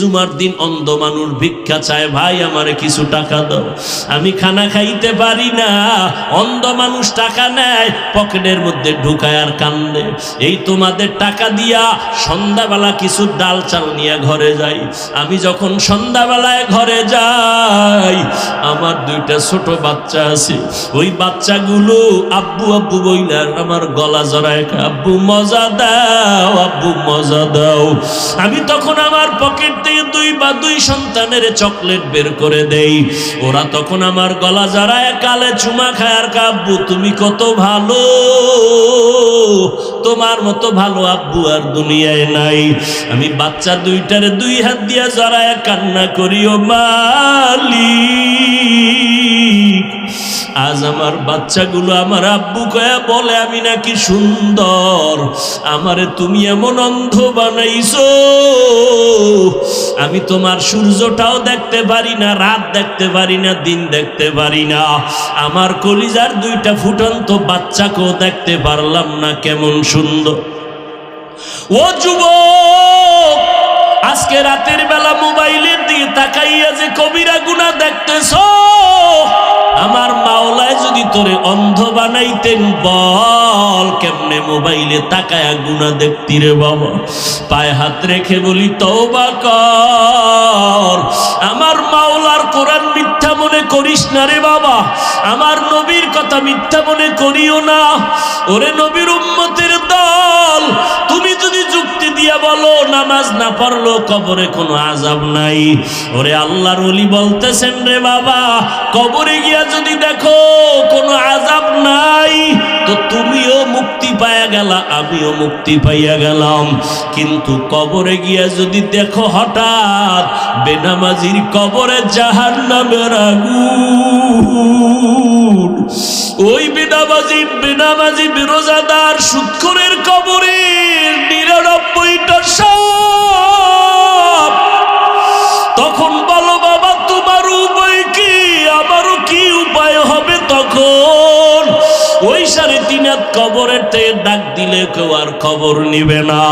জুমার দিন অন্ধ মানুষ ভিক্ষা চায়, ভাই আমারে কিছু টাকা দাও, আমি খানা খাইতে পারি না। অন্ধ মানুষ টাকা নেয়, পকেটের মধ্যে ঢুকায় আর কান্দে। এই তোমাদের টাকা দিয়া সন্ধ্যাবেলা কিছু ডাল চাল নিয়ে ঘরে যাই। আমি যখন সন্ধ্যাবেলায় ঘরে যাই, আমার দুইটা ছোট বাচ্চা আছে, ওই বাচ্চাগুলো আব্বু আব্বু বইলার আমার গলা জড়ায়, আব্বু মজা দাও, আব্বু মজা দাও। আমি তখন আমার পকেট থেকে দুই সন্তানের চকলেট বের করে দেই। ওরা তখন আমার গলা জড়ায় কালে চুমা খায় আর আব্বু তুমি কত ভালো, তোমার মতো ভালো আব্বু আর দুনিয়ায় নাই। আমি বাচ্চা দুইটারে দুই হাত দিয়া জড়ায় কান্না করি, ও মালিক, আজ আমার বাচ্চাগুলো আমার আব্বু কয়া বলে আমি নাকি সুন্দর, আমারে তুমি এমন অন্ধ বানাইছো, আমি তোমার সূর্যটাও দেখতে পারি না, রাত দেখতে পারি না, দিন দেখতে পারি না। আমার কলিজার দুইটা ফুটন্ত বাচ্চাকেও দেখতে পারলাম না, কেমন সুন্দর। ও যুবক, আজকে রাতের বেলা মোবাইলের দিকে তাকাইয়া যে কবিরা গুনাহ দেখতেছো, আমার মাওলায় যদি তোরে অন্ধ বানাইতেন, বল কেমনে মোবাইলে তাকায়া গুনাহ দেখতি রে বাবা। পায়ে হাত রেখে বলি তওবা কর। আমার মাওলার কোরআন মিথ্যা মনে করিস না রে বাবা, আমার নবীর কথা মিথ্যা মনে করিও না। ওরে নবীর উম্মতের দল, তুমি যদি যুক্তি দিয়া বলো নামাজ না পড়লো কবরে কোনো আযাব নাই, ওরে আল্লাহর ওলি বলতেছেন রে বাবা, কবরে গিয়া যদি দেখো কোনো আযাব নাই, তো তুমিও মুক্তি পাইয়া গেলা, আমিও মুক্তি পাইয়া গেলাম। কিন্তু কবরে গিয়া যদি দেখো হঠাৎ বেনামাজির কবরে জাহান্নামের আগুন, ওই বেনামাজি রোজাদার সুদখোরের কবরে ৯৯টা সাপ, তখন বলো বাবা তোমার উপায় কি, আমারও কি উপায় হবে? তখন ওই ৩.৫ হাত কবরের থেকে ডাক দিলে কেউ আর খবর নিবে না।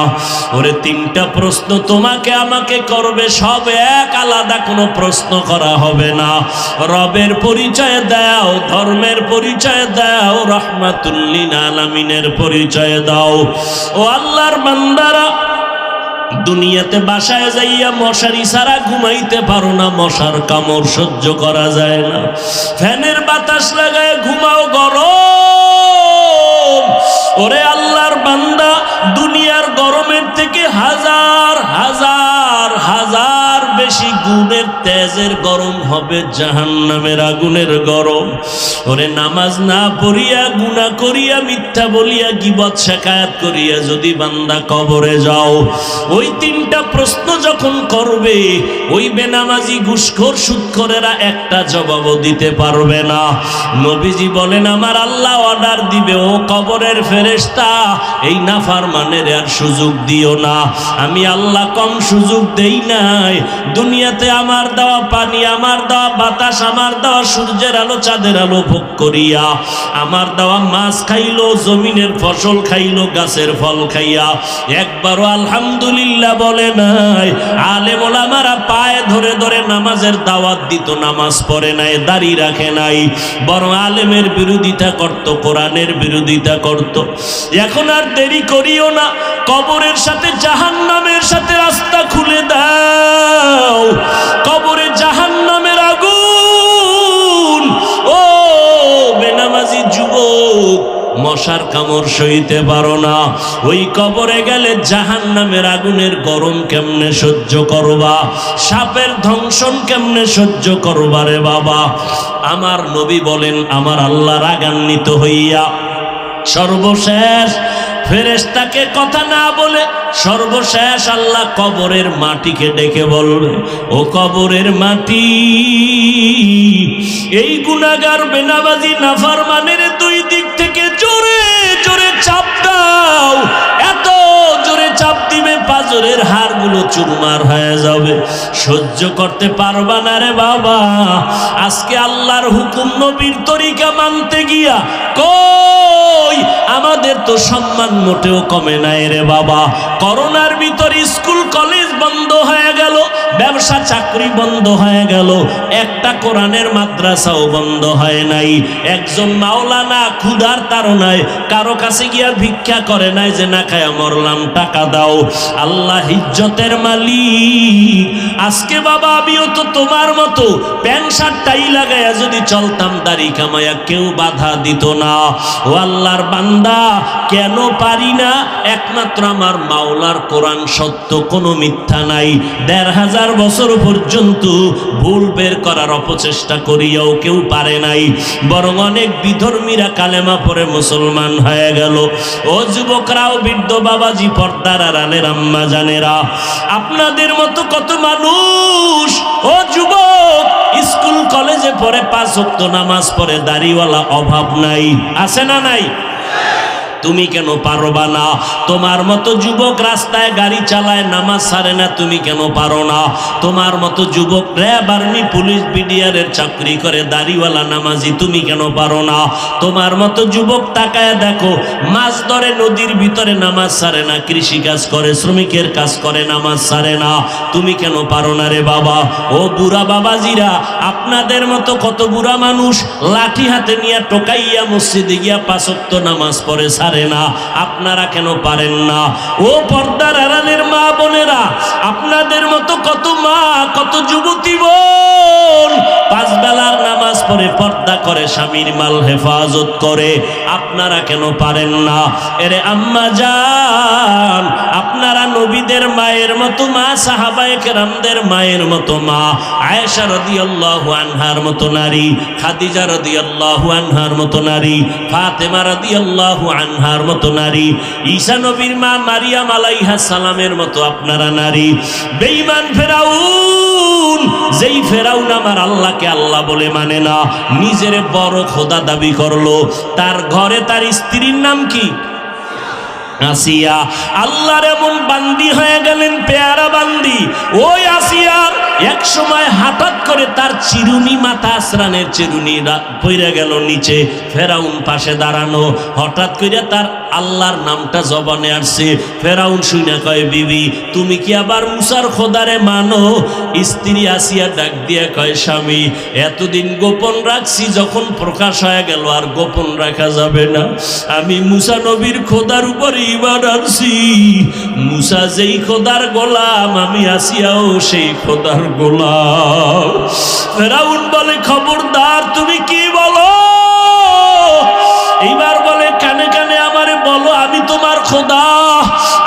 ওরে ৩টা প্রশ্ন তোমাকে আমাকে করবে, সব এক, আলাদা কোনো প্রশ্ন করা হবে না। রবের পরিচয় দাও, ধর্মের পরিচয় দাও, রাহমাতুল লিল আলামিনের পরিচয় দাও। ও আল্লাহর বান্দারা, দুনিয়াতে বাসায় যাইয়া মশারি ছাড়া ঘুমাইতে পারো না, মশার কামড় সহ্য করা যায় না, ফ্যানের বাতাস লাগায় ঘুমাও গরম। ওরে আল্লাহর বান্দা, দুনিয়ার গরমের থেকে হাজার হাজার হাজার বেশি গুণের তেজের গরম হবে জাহান্নামের আগুনের গরম। ওরে নামাজ না পড়িয়া, গুনাহ করিয়া, মিথ্যা বলিয়া, গীবত শিকায়াত করিয়া যদি বান্দা কবরে যাও, ওই ৩টা প্রশ্ন যখন করবে, ওই বেনামাজি ঘুষখোর সুদখোরেরা একটা জবাবও দিতে পারবে না। নবীজি বলেন আমার আল্লাহ অর্ডার দিবে, ও কবরের ফেরেশতা, এই নাফরমানের আর সুযোগ দিও না। আমি আল্লাহ কম সুযোগ দেই নাই। দুনিয়াতে আমার দেওয়া পানি, আমার দেওয়া বাতাস, আমার দেওয়া সূর্যের আলো, চাঁদের আলো ভোগ করিয়া, আমার দেওয়া মাছ খাইলো, জমিনের ফসল খাইলো, গাছের ফল খাইয়া একবারও আলহামদুলিল্লাহ বলে নাই। আলেম ওলামারা পায়ে ধরে ধরে নামাজের দাওয়াত দিত, নামাজ পড়ে নাই, দাড়ি রাখে নাই, বরং আলেমের বিরোধিতা করত, কোরআনের বিরোধিতা করত। এখন আর দেরি করিও না, কবরের সাথে জাহান্নামের সাথে রাস্তা খুলে দাও। কবরে জাহান্নামের আগুন, ও বেনামাজি যুবক, মশার কামড় সইতে পারো না, ওই কবরে গেলে জাহান্নামের আগুনের গরম কেমনে সহ্য করবা, সাপের দংশন কেমনে সহ্য করবা রে বাবা। আমার নবী বলেন, আমার আল্লাহ রাগান্বিত হইয়া সর্বশেষ ফেরেশতাকে কথা না বলে সর্বশেষ আল্লাহ কবরের মাটিকে ডেকে বলবে, ও কবরের মাটি, এই গুনাহগার বেনামাজি নাফরমানের দুই দিক থেকে জোরে জোরে চাপ দাও। এত জোরে চাপ দিবে পাজরের হাড়গুলো চুরমার হয়ে যাবে, সহ্য করতে পারবা না রে বাবা। আজকে আল্লাহর হুকুম নবীর তরিকা মানতে গিয়া কই আমাদের তো সম্মান মোটেও কমে নাই রে বাবা। করোনার ভিতর স্কুল কলেজ বন্ধ হয়ে গেল, ব্যবসা চাকরি বন্ধ হয়ে গেল, একটা কোরআনের মাদ্রাসাও বন্ধ হয় নাই। একজন মাওলানা ক্ষুধার তাড়নায় কারো কাছে গিয়া ভিক্ষা করে নাই যে না খায়া মরলাম, টাকা দাও। আল্লাহ ইজ্জতের মালিক। আজকে বাবা আমিও তো তোমার মতো প্যান্ট শার্ট টাই লাগাইয়া যদি চলতাম, দাড়ি কামাইয়া কেউ বাধা দিত না। ও আল্লাহর বান্দা, কেন পারি না? একমাত্র আমার মাওলার কোরআন সত্য, কোনো মিথ্যা নাই। ১৫০০ বছর পর্যন্ত ভুল বের করার অপচেষ্টা করিয়াও কেউ পারে নাই, বরং অনেক বিধর্মীরা কালেমা পড়ে মুসলমান হয়ে গেল। ও যুবকরাও, বৃদ্ধ বাবাজি, পর্দার আড়ালের আম্মা জানেরা, আপনাদের মতো কত মানুষ, ও যুবক, স্কুল কলেজে পড়ে, ৫ ওয়াক্ত নামাজ পড়ে, দাড়িওয়ালা অভাব নাই, আছে না নাই? তুমি কেন পারবা না? তোমার মতো যুবক রাস্তায় গাড়ি চালায়, নামাজ ছাড়ে না, তুমি কেন পারো না? তোমার মতো যুবক র্যাব, আর্মি, পুলিশ, বিডিআরের চাকরি করে, দাড়িওয়ালা নামাজি, তুমি কেন পারো না? তোমার মতো যুবক তাকায় দেখো, মাছ ধরে নদীর ভিতরে, নামাজ ছাড়ে না, কৃষি কাজ করে, শ্রমিকের কাজ করে, নামাজ ছাড়ে না, তুমি কেন পারো না রে বাবা? ও বুড়া বাবাজিরা, আপনাদের মতো কত বুড়া মানুষ লাঠি হাতে নিয়ে টোকাইয়া মসজিদে গিয়া ৫ ওয়াক্ত নামাজ পড়ে, না, আপনারা কেন পারেন না? ও পর্দার আড়ালের মা বোনেরা, আপনাদের মতো কত মা, কত যুবতী বোন ৫ বেলার নামাজ পড়ে, পর্দা করে, স্বামীর মাল হেফাজত করে, আপনারা কেন পারেন না? এরে আম্মা জান, আপনারা নবীদের মায়ের মতো মা, সাহাবায়ে কেরামদের মায়ের মতো মা, আয়েশা রাদিয়াল্লাহু আনহার মতো নারী, খাদিজা রাদিয়াল্লাহু আনহার মতো নারী, ফাতেমা রাদিয়াল্লাহু আনহার মতো নারী, ঈসা নবীর মা মারিয়াম আলাইহিস সালামের মতো আপনারা নারী। বেঈমান ফেরাউন, যেই ফেরাউন আমার আল্লাহকে আল্লাহ বলে মানে না, নিজের বড় খোদা দাবি করলো, তার ঘরে তার স্ত্রীর নাম কি? আসিয়া। আল্লাহর এমন বান্দি হয়ে গেলেন, পেয়ারা বান্দি। ওই আসিয়ার এক সময় হঠাৎ করে তার চিরুনি, মাথা আসরানের চিরুনি পইরা গেল নিচে, ফেরাউন পাশে দাঁড়ানো, হঠাৎ করে তার আল্লাহর নামটা জবানে আসছে। ফেরাউন শুনে কয়, বিবি তুমি কি আবার মুসার খোদারে মানো? স্ত্রী আসিয়া ডাক দিয়ে কয়, স্বামী এতদিন গোপন রাখছি, যখন প্রকাশ হয়ে গেল আর গোপন রাখা যাবে না। আমি মুসা নবীর খোদার উপরে ঈমান আনছি। মুসা যেই খোদার গোলাম, আমি আসিয়াও সেই খোদার গোলাম। ফেরাউন বলে, খবরদার, তুমি কি বলো? এইবার বলে, কানে কানে আমারে বলো, আমি তোমার খোদা।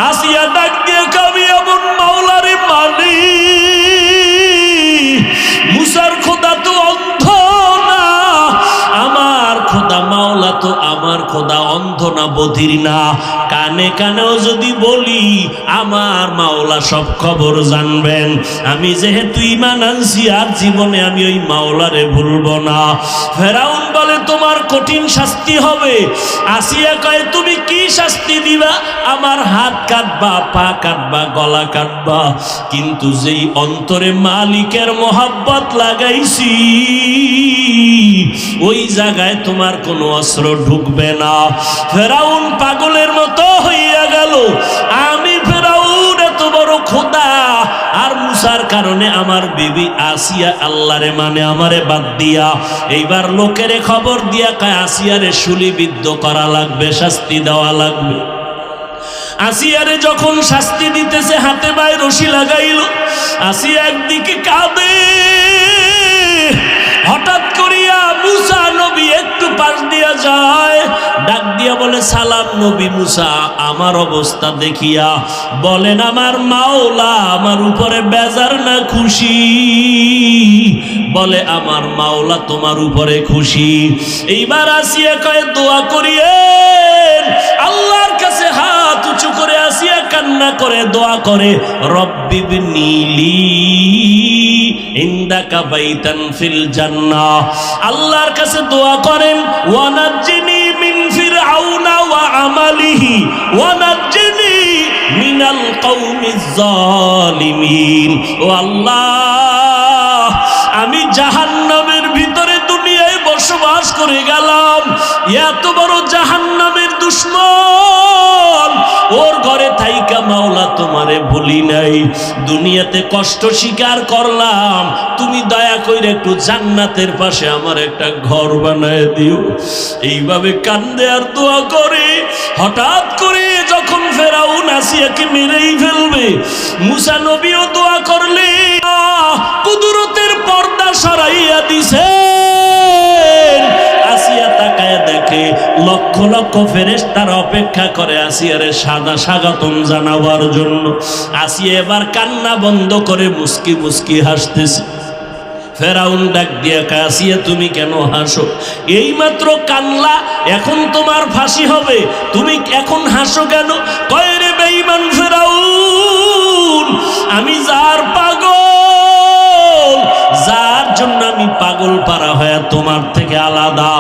আসিয়া ডাক দিয়ে, আমি এমন মাওলারে মানি, মুসার খোদা তো অন্ধ না, আমার খোদা মাওলা তো আমার খোদা অন্ধ না, বধির না। কানে কানেও যদি বলি, আমার মাওলা সব খবর জানবেন। আমি যেহেতু ঈমান আনছি, আর জীবনে আমি ওই মাওলারে ভুলবো না। ফেরাউন বলে, তোমার কঠিন শাস্তি হবে। আসিয়া কয়, তুমি কি শাস্তি দিবা? আমার হাত কাটবা, পা কাটবা, গলা কাটবা, কিন্তু যেই অন্তরে মালিকের মোহাব্বত লাগাইছি, ওই জায়গায় তোমার কোনো অস্ত্র ঢুকবে না। ফেরাউন পাগলের মতো হইয়া গেল। আমি ফেরাউন এত বড় খোদা, আর মুসার কারণে আমার বিবি আসিয়া আল্লাহরে মানে আমারে বাদ দিয়া। এইবার লোকেরে খবর দিয়া কয়, আসিয়ারে শুলিবিদ্ধ করা লাগবে, শাস্তি দেওয়া লাগবে। আসিয়ারে যখন শাস্তি দিতেছে, হাতে পায়ে রশি লাগাইল। আসিয়া একদিকে কাঁদে, হঠাৎ করিয়া মুসা নবী একটু পাশ দিয়া যায়, ডাক দিয়া বলে, সালাম নবী মুসা। আমার অবস্থা দেখিয়া বলেন, আমার মাওলা আমার উপরে বেজার না খুশি? বলে, আমার মাওলা তোমার উপরে খুশি। এইবার আসিয়া কয়, দোয়া করিয়েন। আল্লাহর কাছে হাত উঁচু করে আসিয়া কান্না করে দোয়া করে, রব্বি বিনিলি ইনদাকা বাইতান ফিল জান্নাহ। আল্লাহর কাছে দোয়া করেন, ওয়ানাজ্জিনি মিন ফিরআউনা ওয়া আমালিহি ওয়ানাজ্জিনি মিনাল কওমিজ জালিমিন। ও আল্লাহ, আমি জাহান্নামের ভিতরে দুনিয়ায় বসবাস করে গেলাম, এত বড় জাহান্নামের দুশমন ওর ঘরে থাইকা মাওলা তোমারে ভুলি নাই। দুনিয়াতে কষ্ট স্বীকার করলাম, তুমি দয়া কইরা একটু জান্নাতের পাশে আমার একটা ঘর বানায় দিও। এইভাবে কান্দে আর দোয়া করে হঠাৎ করে যখন ফেরাউন আসিয়াকে মেরেই ফেলবে, মুসা নবীও দোয়া করলে কুদরতের পর্দা সরাইয়া দিছে। আসিয়া তাকায় দেখে লক্ষ লক্ষ ফেরেশতারা অপেক্ষা করে আসিয়ারে সাদা স্বাগতম জানাবার জন্য। আসিয়া এবার কান্না বন্ধ করে মুস্কি মুস্কি হাসতেছে। ফেরাউন ডাক দিয়া কয়, আসিয়া তুমি কেন হাসো? এইমাত্র কান্না, এখন তোমার ফাঁসি হবে, তুমি এখন হাসো কেন? কয় রে বেঈমান ফেরাউন, আমি যার পাগল, যার জন্য আমি পাগল পারা হয়ে তোমার থেকে আলাদা,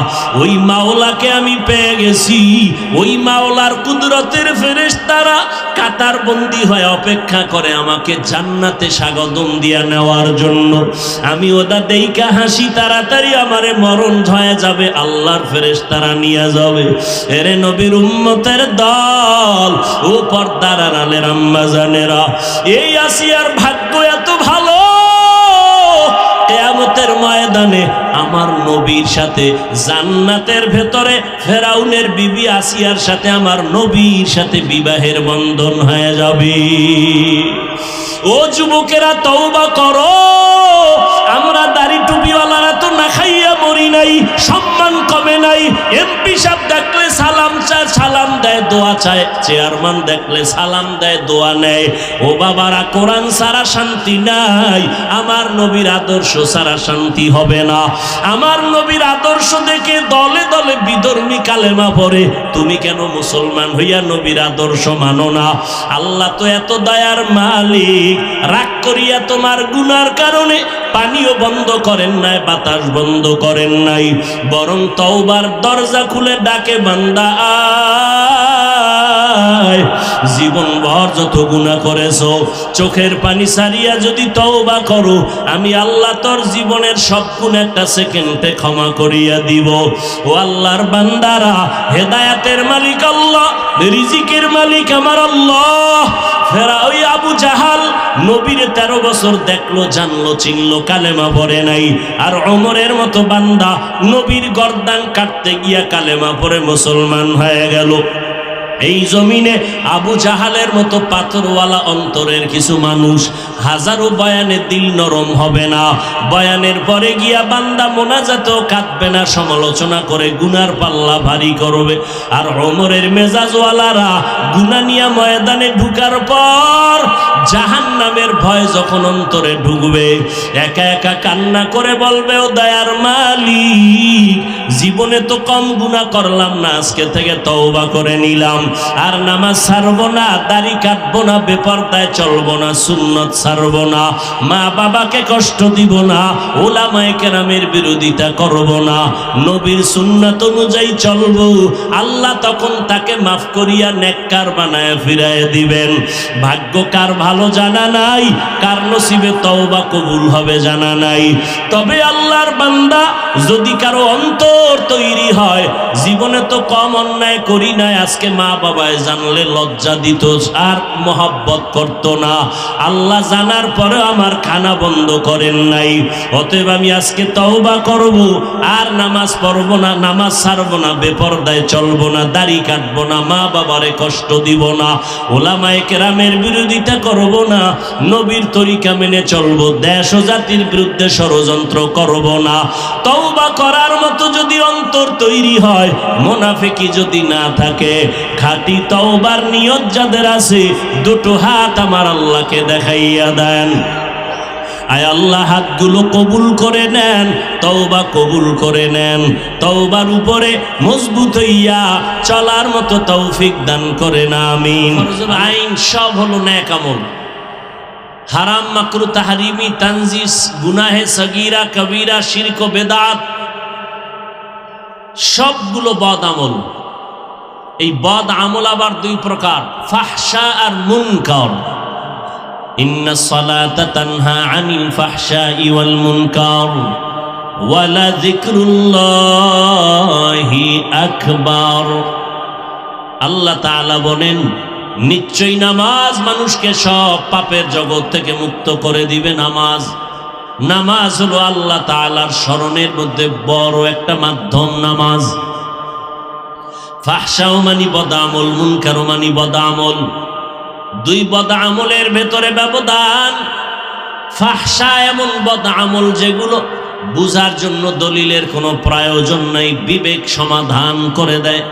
ওই মাওলাকে আমি পেয়ে গেছি। ওই মাওলার কুদরতের ফেরেশতারা কাতার বন্দি হয়ে অপেক্ষা করে আমাকে জান্নাতে স্বাগতম দিয়া নেওয়ার জন্য। আমি ওটা দেইকা হাসি, তাড়াতাড়ি আমারে মরণ হয়ে যাবে, আল্লাহর ফেরেশতারা নিয়ে যাবে। এরে নবীর উম্মতের দল, ও পর্দার আড়ালের আম্মা জানেরা, এই আসিয়ার ভাগ্য এত ভালো, কিয়ামতের ময়দানে আমার নবীর সাথে জান্নাতের ভেতরে ফেরাউনের বিবি আসিয়ার সাথে আমার নবীর সাথে বিবাহের বন্ধন হয়ে যাবে। ও যুবকেরা তওবা করো, আমরা দাড়ি টুপিওয়ালারা তো না খাইয়া মরি নাই, সম্মান কমে নাই। এমপি সাহেব দেখলে সালাম চায়, সালাম দেয়, দোয়া চায়। চেয়ারম্যান দেখলে সালাম দেয়, দোয়া নেয়। ও বাবারা, কোরআন ছাড়া শান্তি নাই, আমার নবীর আদর্শ ছাড়া শান্তি হবে না। আমার নবীর আদর্শ দেখে দলে দলে বিধর্মী কালেমা পড়ে। তুমি কেন মুসলমান হইয়া নবীর আদর্শ মানো না? আল্লাহ তো এত দয়ার মালিক, রাগ করিয়া তোমার গুনার কারণে পানিও বন্ধ করেন নাই, বাতাস বন্ধ করেন নাই, বরং তওবার দরজা খুলে ডাকে, বান্দা আয়। জীবন ভর যত গুনাহ করেছো, চোখের পানি সারিয়া যদি তওবা করো, আমি আল্লাহ তোর জীবনের সব গুনাহ একটা সেকেন্ডে ক্ষমা করিয়া দিব। ও আল্লাহর বান্দারা, হেদায়েতের মালিক আল্লাহ, রিজিকের মালিক আমার আল্লাহ। ফেরাউন আবু জাহাল নবীরে 13 বছর দেখলো, জানলো, চিনলো, কালেমা পড়ে নাই। আর ওমরের মতো বান্দা নবীর গর্দান কাটতে গিয়া কালেমা পড়ে মুসলমান হয়ে গেল। এই জমিনে আবু জাহালের মতো পাথরওয়ালা অন্তরের কিছু মানুষ, হাজারো বয়ানে দিল নরম হবে না, বয়ানের পরে গিয়া বান্দা মোনাজাতেও কাঁদবে না, সমালোচনা করে গুনার পাল্লা ভারী করবে। আর ওমরের মেজাজওয়ালারা গুনাহ নিয়া ময়দানে ঢুকার পর জাহান্নামের ভয় যখন অন্তরে ঢুকবে, একা একা কান্না করে বলবে, ও দয়ার মালিক, জীবনে তো কম গুনাহ করলাম না, আজকে থেকে তওবা করে নিলাম। আর নামাজ ছাড়বো না, দাড়ি কাটবো না, বেপরদায় চলবো না, সুন্নত ছাড়বো না, মা বাবাকে কষ্ট দিব না, উলামায়ে কেরামের বিরোধিতা করব না, নবীর সুন্নাত অনুযায়ী চলবো। আল্লাহ তখন তাকে মাফ করিয়া নেককার বানায় ফিরায় দিবেন। ভাগ্য কার ভালো জানা নাই, কার নসিবে তওবা কবুল হবে জানা নাই। তবে আল্লাহর বান্দা, যদি কারো অন্তর তৈরি হয়, জীবনে তো কম অন্যায় করি নাই, আজকে মা বাবায় জানলে লজ্জা দিত আর মহব্বত করতো না, আল্লাহ জানার পরে আমার খানা বন্ধ করেন নাই, অতএব আমি আজকে তওবা করব, আর নামাজ পড়বো না, নামাজ ছাড়বো না, বেপরদায় চলবো না, দাড়ি কাটবো না, মা বাবারে কষ্ট দিব না, উলামায়ে কেরামের বিরোধিতা করব না, নবীর তরিকা মেনে চলবো, দেশ ও জাতির বিরুদ্ধে ষড়যন্ত্র করব না। তওবা করার মতো যদি অন্তর তৈরি হয়, মুনাফিকি যদি না থাকে, খাঁটি তওবার নিয়ত যাদের আছে, দুটো হাত আমার আল্লাহকে দেখাইয়া দেন। আয় আল্লাহ, হাতগুলো কবুল করে নেন, তওবা কবুল করে নেন, তওবার উপরে মজবুত হইয়া চলার মতো তৌফিক দান করেন, আমিন। আইন সব হলো নেক আমল, হারাম, মাকরু, তাহরিমি, তানজিস, গুনাহে সগীরা, কবিরা, শিরক ও বেদাত, সবগুলো বদ আমল। এই বদ আমল আবার দুই প্রকার, ফাহশা আর মুনকার। ইন্নাস সালাতা তানহা আনিল ফাহশাই ওয়াল মুনকার ওয়া লাযিকরুল্লাহি আকবার। আল্লাহ তাআলা বলেন, নিশ্চয়ই নামাজ মানুষকে সব পাপের জগৎ থেকে মুক্ত করে দিবে। নামাজ হলো আল্লাহ তাআলার স্মরণের মধ্যে বড় একটা মাধ্যম। নামাজ ফাহশাও মানি বদামল, মুনকারও মানি বদামল। দুই বদামলের ভেতরে ব্যবধান। ফাহশা এমন বদামল যেগুলো বুঝার জন্য দলিলের কোনো প্রয়োজন নাই, বিবেক সমাধান করে দেয়।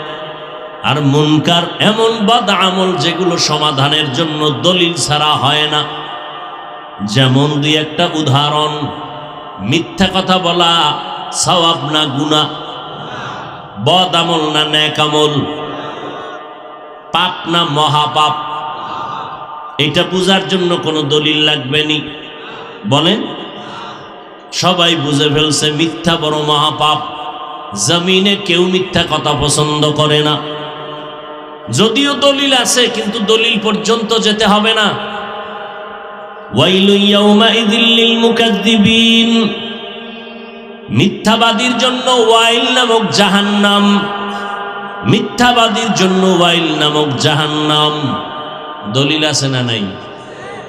আর মুনকার এমন বদামল যেগুলো সমাধানের জন্য দলিল ছাড়া হয় না। যেমন দুই একটা উদাহরণ, মিথ্যা কথা বলা সওয়াব না গুনাহ? বদ আমল না নেক আমল? পাপ না মহাপাপ? এটা বুঝার জন্য কোনো দলিল লাগবে নি? বলেন, সবাই বুঝে ফেলছে মিথ্যা বড় মহাপাপ। জমিনে কেউ মিথ্যা কথা পছন্দ করে না। যদিও দলিল আছে, কিন্তু দলিল পর্যন্ত যেতে হবে না। ওয়াইলু ইয়াউমাইযিল লিল মুকাজ্জিবিন, মিথ্যাবাদীর জন্য ওয়াইল নামক জাহান্নাম। মিথ্যাবাদীর জন্য ওয়াইল নামক জাহান্নাম। দলিল আছে না নাই?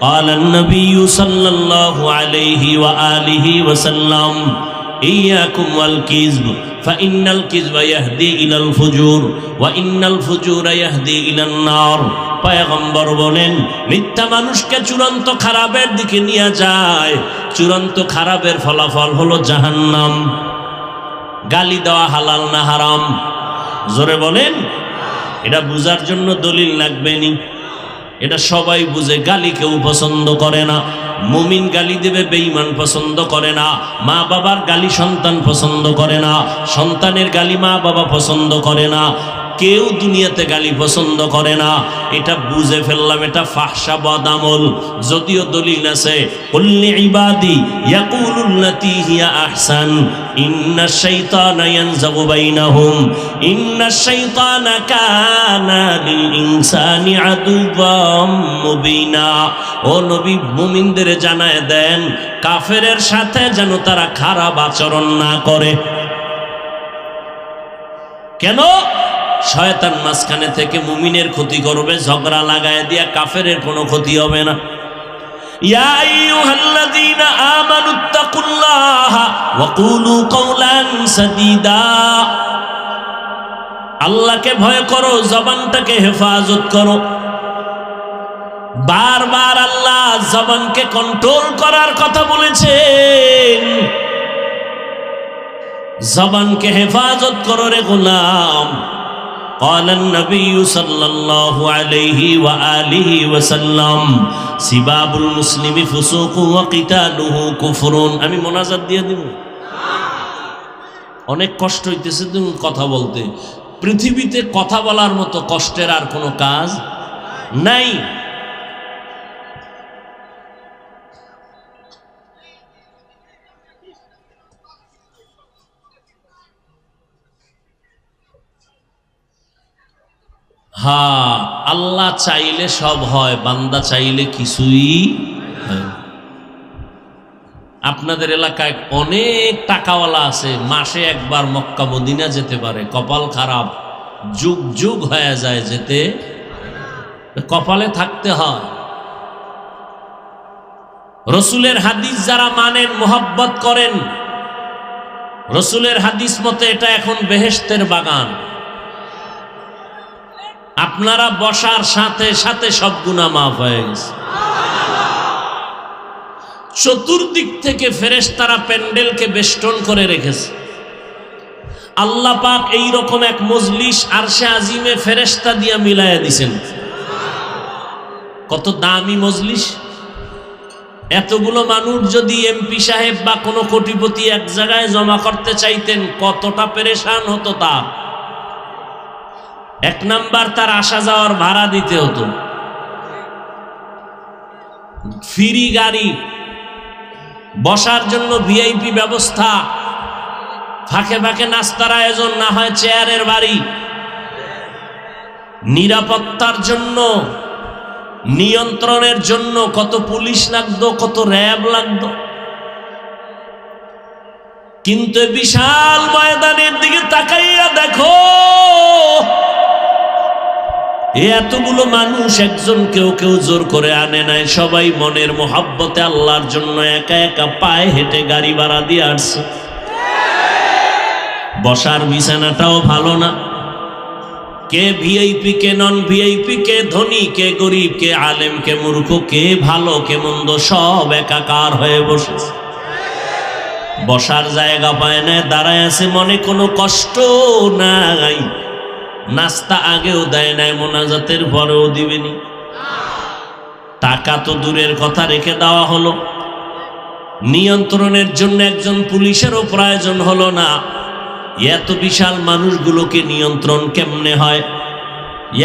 قال النبي صلى الله عليه وآله وسلم إياكم والكذب فإن الكذب يهدي إلى الفجور وإن الفجور يهدي إلى النار। পয়গম্বর বলেন, মিথ্যা মানুষকে চূড়ান্ত খারাপের দিকে নিয়ে যায়, চূড়ান্ত খারাপের ফলাফল হলো জাহান্নাম। গালি দেওয়া হালাল না হারাম? জোরে বলেন। এটা বুঝার জন্য দলিল লাগবে নি? এটা সবাই বুঝে। গালি কেউ পছন্দ করে না। মুমিন গালি দেবে, বেঈমান পছন্দ করে না। মা বাবার গালি সন্তান পছন্দ করে না, সন্তানের গালি মা বাবা পছন্দ করে না। কেউ দুনিয়াতে গালি পছন্দ করে না। এটা বুঝে ফেললাম, এটা ফাহশা বদামল। যদিও দলিল আছে, কুল্লি ইবাদি ইয়াকুলুল্লাতী হিয়া আহসান ইন্নাশ শাইতানা ইয়ানযাগু বাইনাহুম ইন্নাশ শাইতানা কানা লিল ইনসানি আদুওয়াম মুবিনা। ও নবী, মুমিনদের জানায় দেন কাফেরের সাথে যেন তারা খারাপ আচরণ না করে। কেন? শয়তান মাঝখানে থেকে মুমিনের ক্ষতি করবে, ঝগড়া লাগায় দিয়া কাফেরের কোনো ক্ষতি হবে না। ইয়া আইয়ুহাল্লাযীনা আমানুত্তাকুল্লাহা ওয়া কুলু কাওলান সাদীদা। আল্লাহকে ভয় করো, জবানটাকে হেফাজত করো। বারবার আল্লাহ জবানকে কন্ট্রোল করার কথা বলেছেন। জবানকে হেফাজত করো রে গোলাম। قال النبي صلى الله عليه وآله وسلم سباب المسلم فسوق وقتاله كفر। আমি মোনাজাত দিয়ে দিব। অনেক কষ্ট হইতেছে তুমি কথা বলতে। পৃথিবীতে কথা বলার মতো কষ্টের আর কোনো কাজ নাই। হ্যাঁ, আল্লাহ চাইলে সব হয়, বান্দা চাইলে কিছুই হয়। আপনাদের এলাকায় অনেক টাকাওয়ালা আছে, মাসে একবার মক্কা মদিনা যেতে পারে। কপাল খারাপ, যুগ যুগ হয়ে যায় যেতে। কপালে থাকতে হয়। রসুলের হাদিস যারা মানেন, মোহাব্বত করেন, রসুলের হাদিস মতে এটা এখন বেহেশতের বাগান। আপনারা বসার সাথে সাথে সব গুনাহ মাফ হয়ে গেছে। চতুর্দিক থেকে ফেরেশতারা প্যান্ডেলকে বেষ্টন করে রেখেছে। আল্লাহ পাক এইরকম এক মজলিস আরশে আজিমে ফেরেশতা দিয়া মিলাইয়া দিছেন। কত দামি মজলিস! এতগুলো মানুষ যদি এমপি সাহেব বা কোনো কোটিপতি এক জায়গায় জমা করতে চাইতেন, কতটা পেরেশান হতো তার। এক নাম্বার, তার আসা যাওয়ার ভাড়া দিতে হতো, ফ্রি গাড়ি, বসার জন্য ভিআইপি ব্যবস্থা, ফাঁকে ফাঁকে নাস্তার আয়োজন, না হয় চেয়ারের বাড়ি, নিরাপত্তার জন্য, নিয়ন্ত্রণের জন্য কত পুলিশ লাগতো, কত র্যাব লাগতো। কিন্তু বিশাল ময়দানের দিকে তাকাইয়া দেখো, এতগুলো মানুষ একজন কেউ কেউ জোর করে আনে নাই, সবাই মনের মোহাব্বতে আল্লাহর জন্য একা একা পায়ে হেঁটে গাড়ি ভাড়া দিয়ে আসছে। বসার বিছানাটাও ভালো না, কে ভিআইপি কে নন ভিআইপি, কে ধনী কে গরিব, কে আলেম কে মূর্খ, কে ভালো কে মন্দ, সব একাকার হয়ে বসেছে। বসার জায়গা পায় না, দাঁড়ায় আছে, মনে কোনো কষ্ট নাই। নাস্তা আগেও দেয় নাই, মোনাজাতের পরেও দিবেনি। টাকা তো দূরের কথা রেখে দেওয়া হলো, নিয়ন্ত্রণের জন্য একজন পুলিশেরও প্রয়োজন হলো না। এত বিশাল মানুষগুলোকে নিয়ন্ত্রণ কেমনে হয়?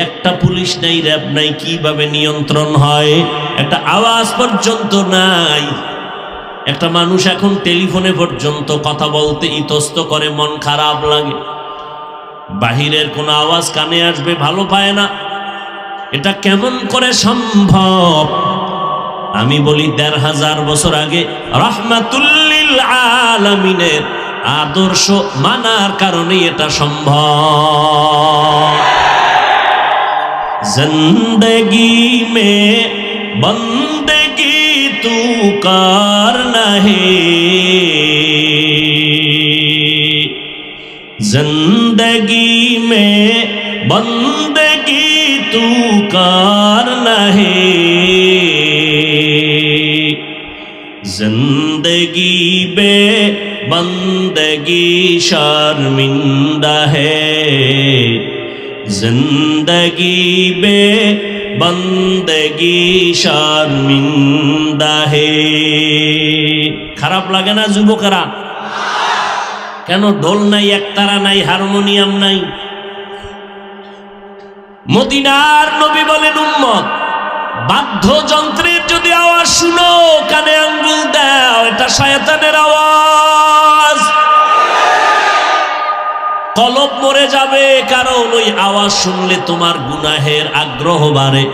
একটা পুলিশ নাই, র্যাব নাই, কিভাবে নিয়ন্ত্রণ হয়? একটা আওয়াজ পর্যন্ত নাই। একটা মানুষ এখন টেলিফোনে পর্যন্ত কথা বলতে ইতস্ত করে, মন খারাপ লাগে। বাহিরের কোনো আওয়াজ কানে আসবে ভালো পায় না। এটা কেমন করে সম্ভব? আমি বলি ১৫০০ বছর আগে রাহমাতুল্লিল আলামিনের আদর্শ মানার কারণে এটা সম্ভব। জিন্দগি মে বন্দেগি তু করনা হে, जिंदगी में बंदगी तू करना है, जिंदगी बे बंदगी शर्मिंदा है, जिंदगी बे बंदगी शर्मिंदा है। খারাপ লাগে না যুবকেরা? কেন ঢোল নাই, একতারা নাই, হারমোনিয়াম নাই? মদিনার নবী বলেন, উম্মত বাদ্যযন্ত্রের যদি আওয়াজ শুনো, কানে আঙ্গুল দাও, এটা শয়তানের আওয়াজ। কলব মরে যাবে, কারণ ওই আওয়াজ শুনলে তোমার গুনাহের আগ্রহ বাড়ে।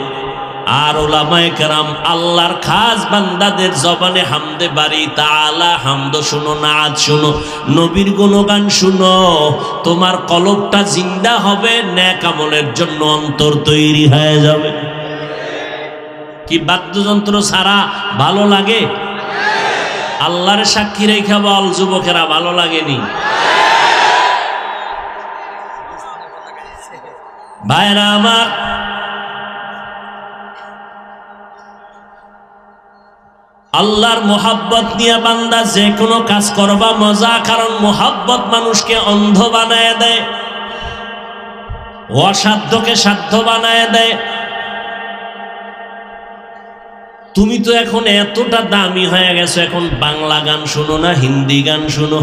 আর ওলামায়ে কেরাম আল্লাহর খাস বান্দাদের জবানে হামদে বাড়ি তাআলা হামদ শুনো, নাত শুনো, নবীর গুণগান শুনো, তোমার কলবটা জিন্দা হবে, নেক আমলের জন্য অন্তর তৈরি হয়ে যাবে। কি বাদ্যযন্ত্র ছাড়া ভালো লাগে? আল্লাহর সাক্ষী রেখে বল যুবকেরা, ভালো লাগেনি? ভাইরা আমার, আল্লাহর মোহাব্বত নিয়ে বান্দা যে কোনো কাজ করবা মজা, কারণ মোহাব্বত মানুষকে অন্ধ বানায় দেয়, অসাধ্যকে সাধ্য বানায় দেয়। তুমি তো এখন এতটা দামি হয়ে গেছো, এখন বাংলা গান শুনো না হিন্দি গান শুনো?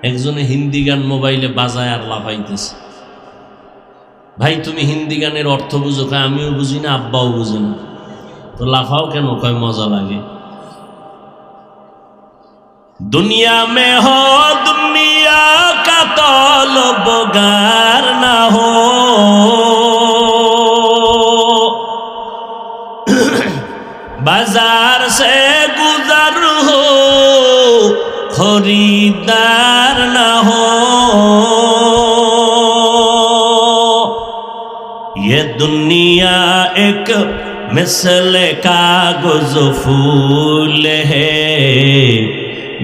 একজনে হিন্দি গান মোবাইলে বাজায় আর লাফাইতেছে। ভাই তুমি হিন্দি গানের অর্থ বুঝো? কয় আমিও বুঝি না, আব্বাও বুঝে না। তো লাফাও কেন? কয় মজা লাগে। দুনিয়া মে হো দুনিয়া কা তলবগার না হো, বাজার সে গুজর হো খরিদার না হো, ये दुनिया एक मिसल कागज फूल है,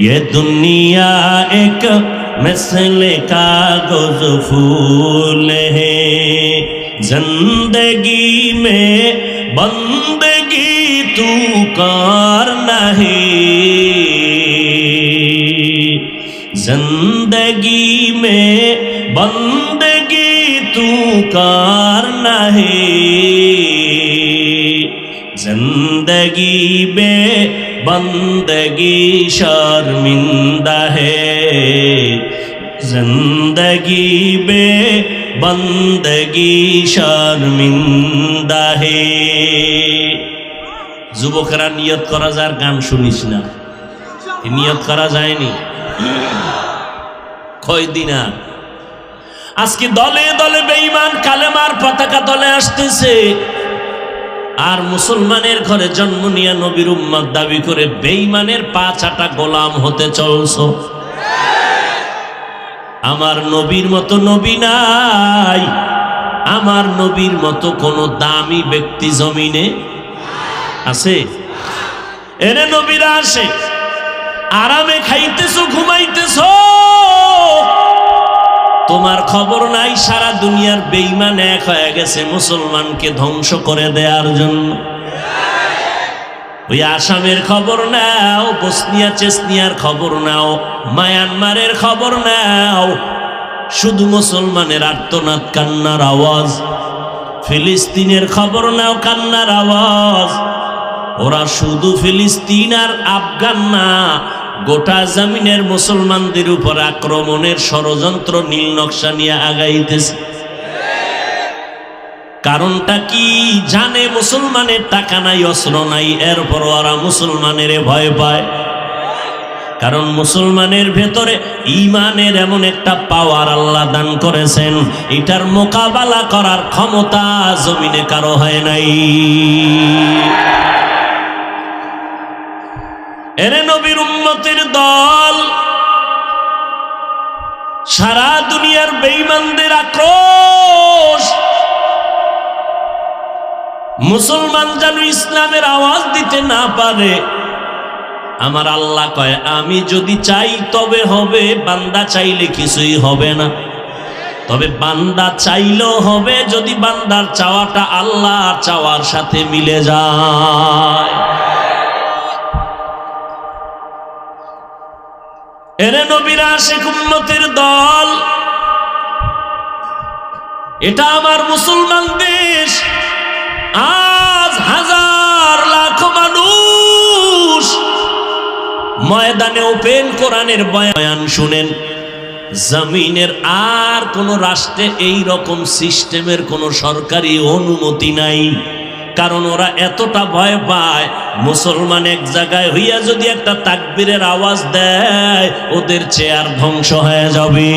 ये दुनिया एक मिसल कागज फूल है, जिंदगी में बंदगी तू करना है, जिंदगी में बंदगी तू करना है, जिंदगी बे बंदगी शर्मिंदा है, जिंदगी बे बंदगी शर्मिंदा है। যুবকেরা নিয়ত করা যায়, গান শুনিস না, নিয়ত করা যায়নি কয়দিন? আজকে দলে দলে বেঈমান কালেমার পতাকা দলে আসতেছে, আর মুসলমানের ঘরে জন্ম নিয়ে নবীর উম্মত দাবি করে বেঈমানের পা চাটা গোলাম হতে চলছো। আমার নবীর মতো নবী নাই, আমার নবীর মতো কোন দামি ব্যক্তি জমিনে আছে? এরে নবীরা আসে, আরামে খাইতেছো, ঘুমাইতেছো, তোমার খবর নাই সারা দুনিয়ার বেঈমান এক হয়ে গেছে মুসলমানকে ধ্বংস করে দেওয়ার জন্য। ওই আসামের খবর নাও, বসনিয়া চেসনিয়ার খবর নাও, মায়ানমারের খবর নাও, শুধু মুসলমানের আর্তনাদ কান্নার আওয়াজ। ফিলিস্তিনের খবর নাও, কান্নার আওয়াজ। ওরা শুধু ফিলিস্তিন আর আফগান না, গোটা জমিনের মুসলমানদের উপর আক্রমণের ষড়যন্ত্র নীল নকশা নিয়ে আগাইতেছে। কারণটা কি জানে? মুসলমানের টাকা নাই, অস্ত্র নাই, এরপর ওরা মুসলমানের ভয় পায়। কারণ মুসলমানের ভেতরে ঈমানের এমন একটা পাওয়ার আল্লাহ দান করেছেন, এটার মোকাবেলা করার ক্ষমতা জমিনে কারো হয় নাই। এরে নবীর উম্মতের দল, সারা দুনিয়ার বেঈমানদের আক্রোশ, মুসলমান যেন ইসলামের আওয়াজ দিতে না পারে। আমার আল্লাহ কয়, আমি যদি চাই তবে হবে, বান্দা চাইলে কিছুই হবে না। তবে বান্দা চাইলেও হবে যদি বান্দার চাওয়াটা আল্লাহর চাওয়ার সাথে মিলে যায়। এরে নবীর আশিক উম্মতের দল, এটা আমার মুসলমান দেশ। আজ হাজার লাখ মানুষ ময়দানে ওপেন কোরআনের বয়ান শুনেন। জমিনের আর কোন রাষ্ট্রে এই রকম সিস্টেমের কোন সরকারি অনুমতি নাই। কারণ ওরা এতটা ভয় পায়, মুসলমান এক জায়গায় হইয়া যদি একটা তাকবীরের আওয়াজ দেয়, ওদের চেয়ার ধ্বংস হয়ে যাবে।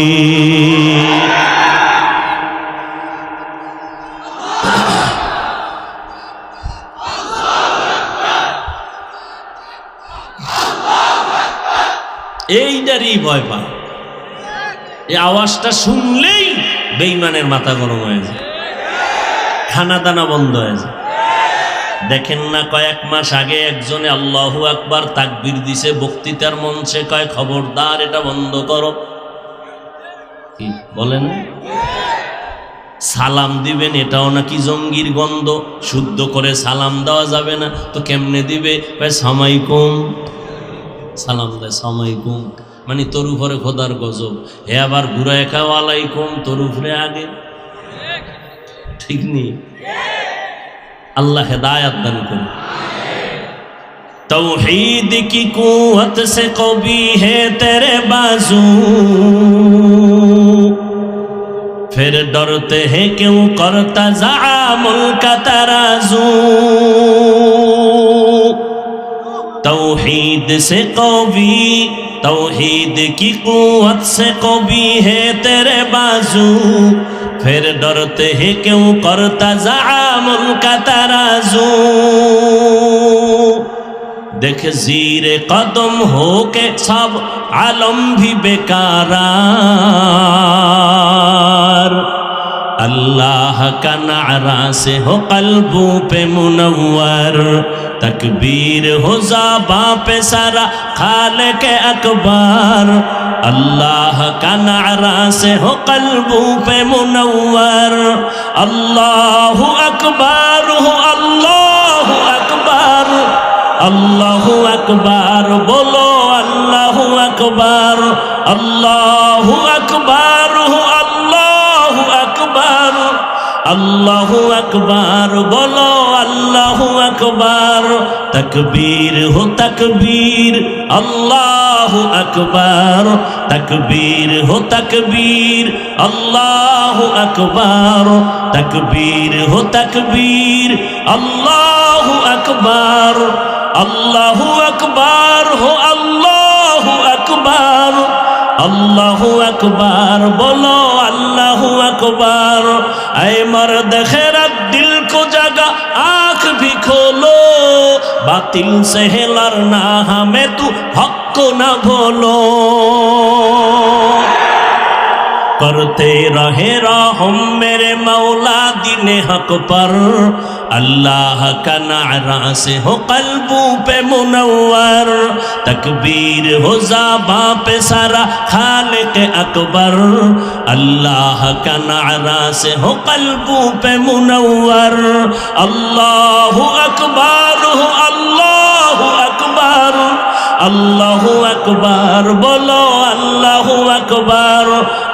এইটারই ভয় পায়। এই আওয়াজটা শুনলেই বেঈমানের মাথা গরম হয়ে যায়, খানা দানা বন্ধ হয়ে যায়। দেখেন না, কয়েক মাস আগে একজনে আল্লাহু আকবার তাকবীর দিছে বক্তৃতার মঞ্চে, কয় খবরদার এটা বন্ধ করো। কি বলেন? সালাম দিবেন, এটাও নাকি জঙ্গির গন্ধ, শুদ্ধ করে সালাম দেওয়া যাবে না। তো কেমনে দিবে? কয় সামাইকুম, সালাম দেয় সামাইকুম, মানে তোর উপরে খোদার গজব। হে আবার ঘুরায় খাও আলাইকুম, তোর উপরে আগে। ঠিক নেই? अल्लाह हिदायत दान करे। तौहीद की कुव्वत से कवी है तेरे बाजू, फिर डरते हैं क्यों करता ज़ामुल का तराजू। तौहीद से कवी, तौहीद की कुव्वत से कवी है तेरे बाजू, फिर डरते हैं क्यों करता ज़ामुल का तराजू। देख ज़ीरे कदम हो के सब आलम भी बेकारार, अल्लाह का नारा से हो कल्बों पे मुनव्वर, तकबीर हो ज़बां पे सारा खालिक अकबर, अल्लाह का नारा से हो कल्बों पे मुनव्वर। अल्लाहु अकबर हो, अल्लाहु अकबर, अल्लाहु अकबर बोलो, अल्लाहु अकबर, अल्लाहु अकबर हो, अल्लाहु अकबर, अल्लाहु अकबर बोलो, अल्लाहु अकबर। तकबीर हो तकबीर, अल्लाहु अकबर, तकबीर हो तकबीर, अल्लाहु अकबर, तकबीर हो तकबीर, अल्लाहु अकबर, अल्लाहु अकबर हो, अल्लाहु अकबर, अल्लाहु अकबर बोलो, अल्लाहु अकबर। ऐ मर्द खैरत दिल को जगा, आँख भी खोलो, बातिल से है लड़ना हमें तू हक को न भूलो। करते रहे रहम मेरे मौला दीने हक पर अल्लाह का नारा से हो कल्बों पे मुनव्वर तकबीर हो ज़बां पे सारा खालिक अकबर अल्लाह का नारा से हो कल्बों पे मुनव्वर अल्लाहु अकबर हो अल्लाहु अकबर अल्लाहु अकबर बोलो अल्लाहु अकबर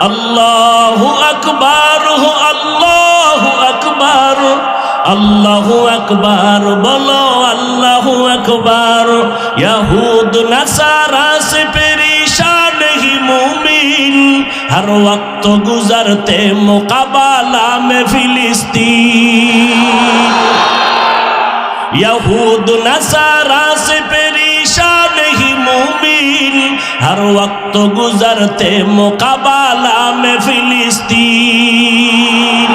अल्लाहु अकबर हो अल्लाहु अकबर अल्लाहु अकबर बोलो अल्लाहु अकबर यहूद नसारा से परेशान ही मोमिन हर वक्त गुजरते मुकाबला में फिलिस्तीन यहूद नसारा से परेशान ही मोमिन हर वक्त गुजरते मुकाबला में फिलिस्तीन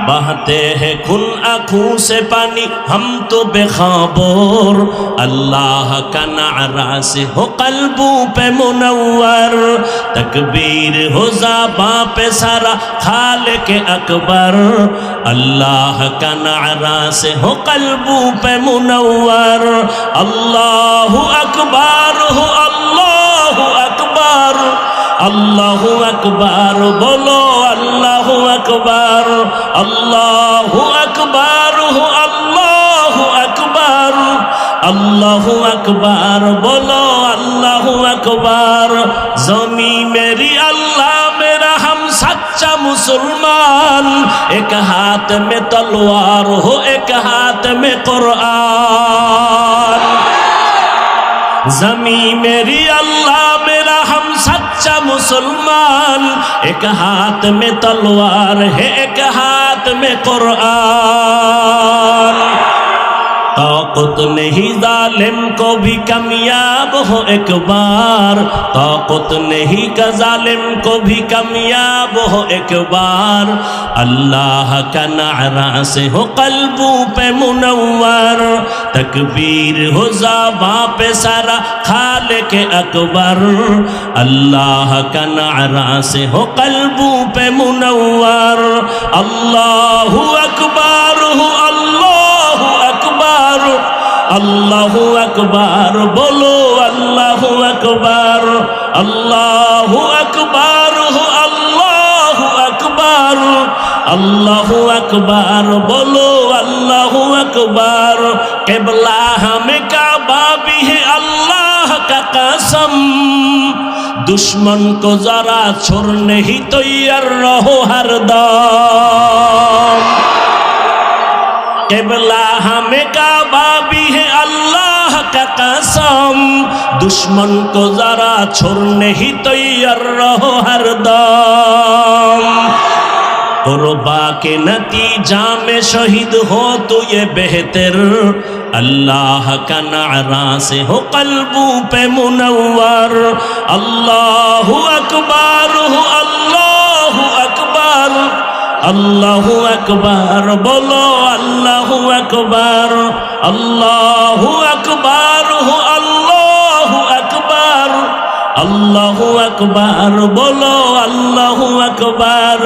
बहते हैं खून आँखों से पानी हम तो बेखबर अल्लाह का नारा से हो कल्बों पे मुनव्वर तकबीर हो ज़बां पे सारा खालिक अकबर अल्लाह का नारा से हो कल्बों पे मुनव्वर अल्लाहु अकबर हो अल्लाहु अकबर अल्लाहु अकबर बोलो अल्लाहु अकबर अल्लाहु अकबर हो अल्लाहु अकबर अल्लाहु अकबर बोलो अल्लाहु अकबर ज़मी मेरी अल्लाह मेरा हम सच्चा मुसलमान एक हाथ में तलवार हो एक हाथ में कुरान ज़मी मेरी अल्लाह मेरा हम सच्चा मुसलमान एक हाथ में तलवार है एक हाथ में कुरान ताकत नहीं जालिम को भी कामयाब हो एक बार ताकत नहीं का जालिम को भी कामयाब हो एक बार अल्लाह का नारा से हो कल्बों पे मुनव्वर तकबीर हो ज़बां पे सारा खालिक अकबर अल्लाह का नारा से हो कल्बों पे मुनव्वर अल्लाहु अकबर हो अल्लाहु अकबर अल्लाहु अकबर बोलो अल्लाहु अकबर अल्लाहु अकबर हो अल्लाहु अकबर अल्लाहु अकबर बोलो अल्लाहु अकबर क़िबला हमें काबा भी है अल्लाह का कसम दुश्मन को जरा छोड़ने ही तैयार रहो हरदम क़िबला हमें काबा भी है अल्लाह का कसम दुश्मन को जरा छोड़ने ही तैयार रहो हरदम कुर्बा के नतीजा में शहीद हो तो ये बेहतर अल्लाह का नारा से हो कल्बों पे मुनव्वर अल्लाहु अकबर हो अल्लाहु अकबर अल्लाहु अकबर बोलो अल्लाहु अकबर अल्लाहु अकबर हो अल्लाहु अकबर अल्लाहु अकबर बोलो अल्लाहु अकबर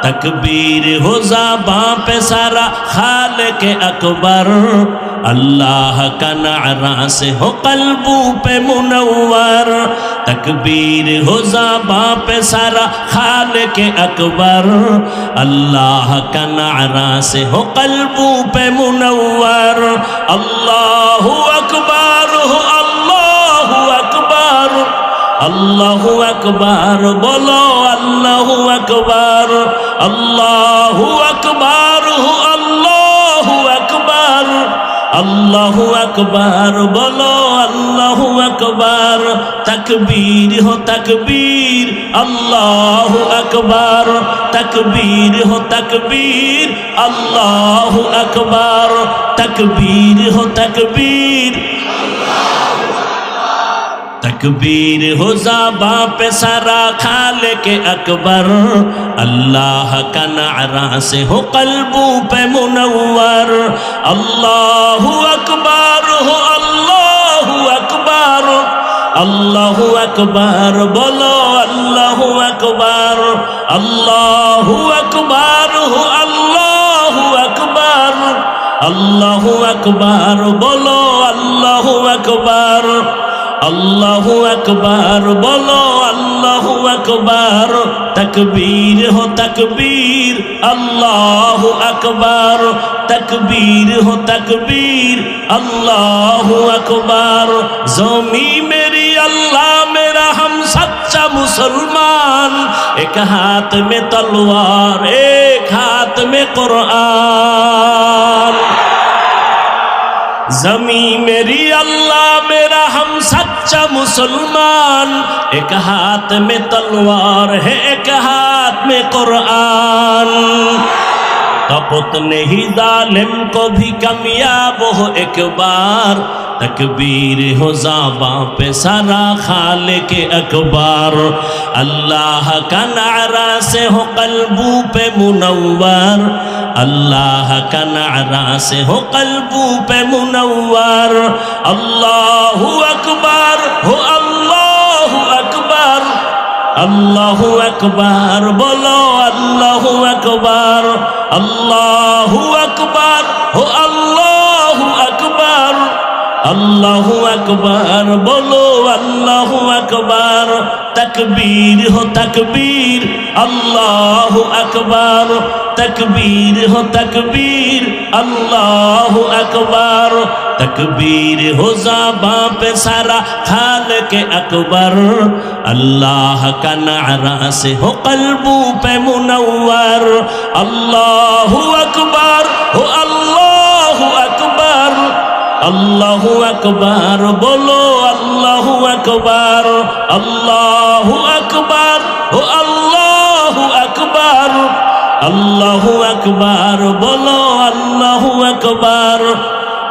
तकबीर हो ज़बां पे सारा खालिक अकबर अल्लाह का नारा से हो कल्बों पे मुनव्वर तकबीर हो ज़बां पे सारा खालिक अकबर अल्लाह का नारा से हो कल्बों पे मुनव्वर अल्लाहु अकबर हो अल्लाहु अकबर अल्लाहु अकबर बोलो अल्लाहु अकबर अल्लाहु अकबर हो अल्लाहु अकबर अल्लाहु अकबर बोलो अल्लाहु अकबर तकबीर हो तकबीर अल्लाहु अकबर तकबीर हो तकबीर अल्लाहु अकबर तकबीर हो तकबीर तकबीर हो ज़बां पे सारा खालिक अकबर अल्लाह का नारा से हो कल्बों पे मुनव्वर अल्लाहु अकबर हो अल्लाहु अकबर আল্লাহু আকবার বলো, আল্লাহু আকবার, আল্লাহু আকবার, আল্লাহু আকবার, আল্লাহু আকবার বলো, আল্লাহু আকবার, আল্লাহু আকবার বলো, আল্লাহু আকবার, তকবীর হো তকবীর, আল্লাহু আকবার, তকবীর হো তকবীর, আল্লাহু আকবার। জমি মেরি अल्लाह मेरा हम सच्चा मुसलमान, एक हाथ में तलवार एक हाथ में कुरान। जमी मेरी अल्लाह मेरा हम सच्चा मुसलमान, एक हाथ में तलवार है एक हाथ में कुरान। कपत नहीं जालिम को भी कामयाब हो एक बार, तकबीर हो ज़ाबा पे सारा खालिक अकबर। अल्लाह का नारा से हो कल्बू पे मुनव्वर, अल्लाह का नारा से हो कल्बू पे मुनव्वर। अल्लाहु अकबर हो अल्लाहु अकबर, अल्लाहु अकबर बोलो, अल्लाहु अकबर, अल्लाहु अकबर हो अल्लाहु अकबर, अल्लाहु अकबर बोलो, अल्लाहु अकबर। तकबीर हो तकबीर, अल्लाहु अकबर, तकबीर हो तकबीर, अल्लाहु अकबर, तकबीर हो ज़ाबा पे सारा खालिक अकबर। अल्लाह का नारा से हो कल्बू पे मुनव्वर। अल्लाहु अकबर हो अल्लाहु अकबर, अल्लाहु अकबर बोलो, अल्लाहु अकबर, अल्लाहु अकबर हो अल्लाहु अकबर, अल्लाहु अकबर बोलो, अल्लाहु अकबर,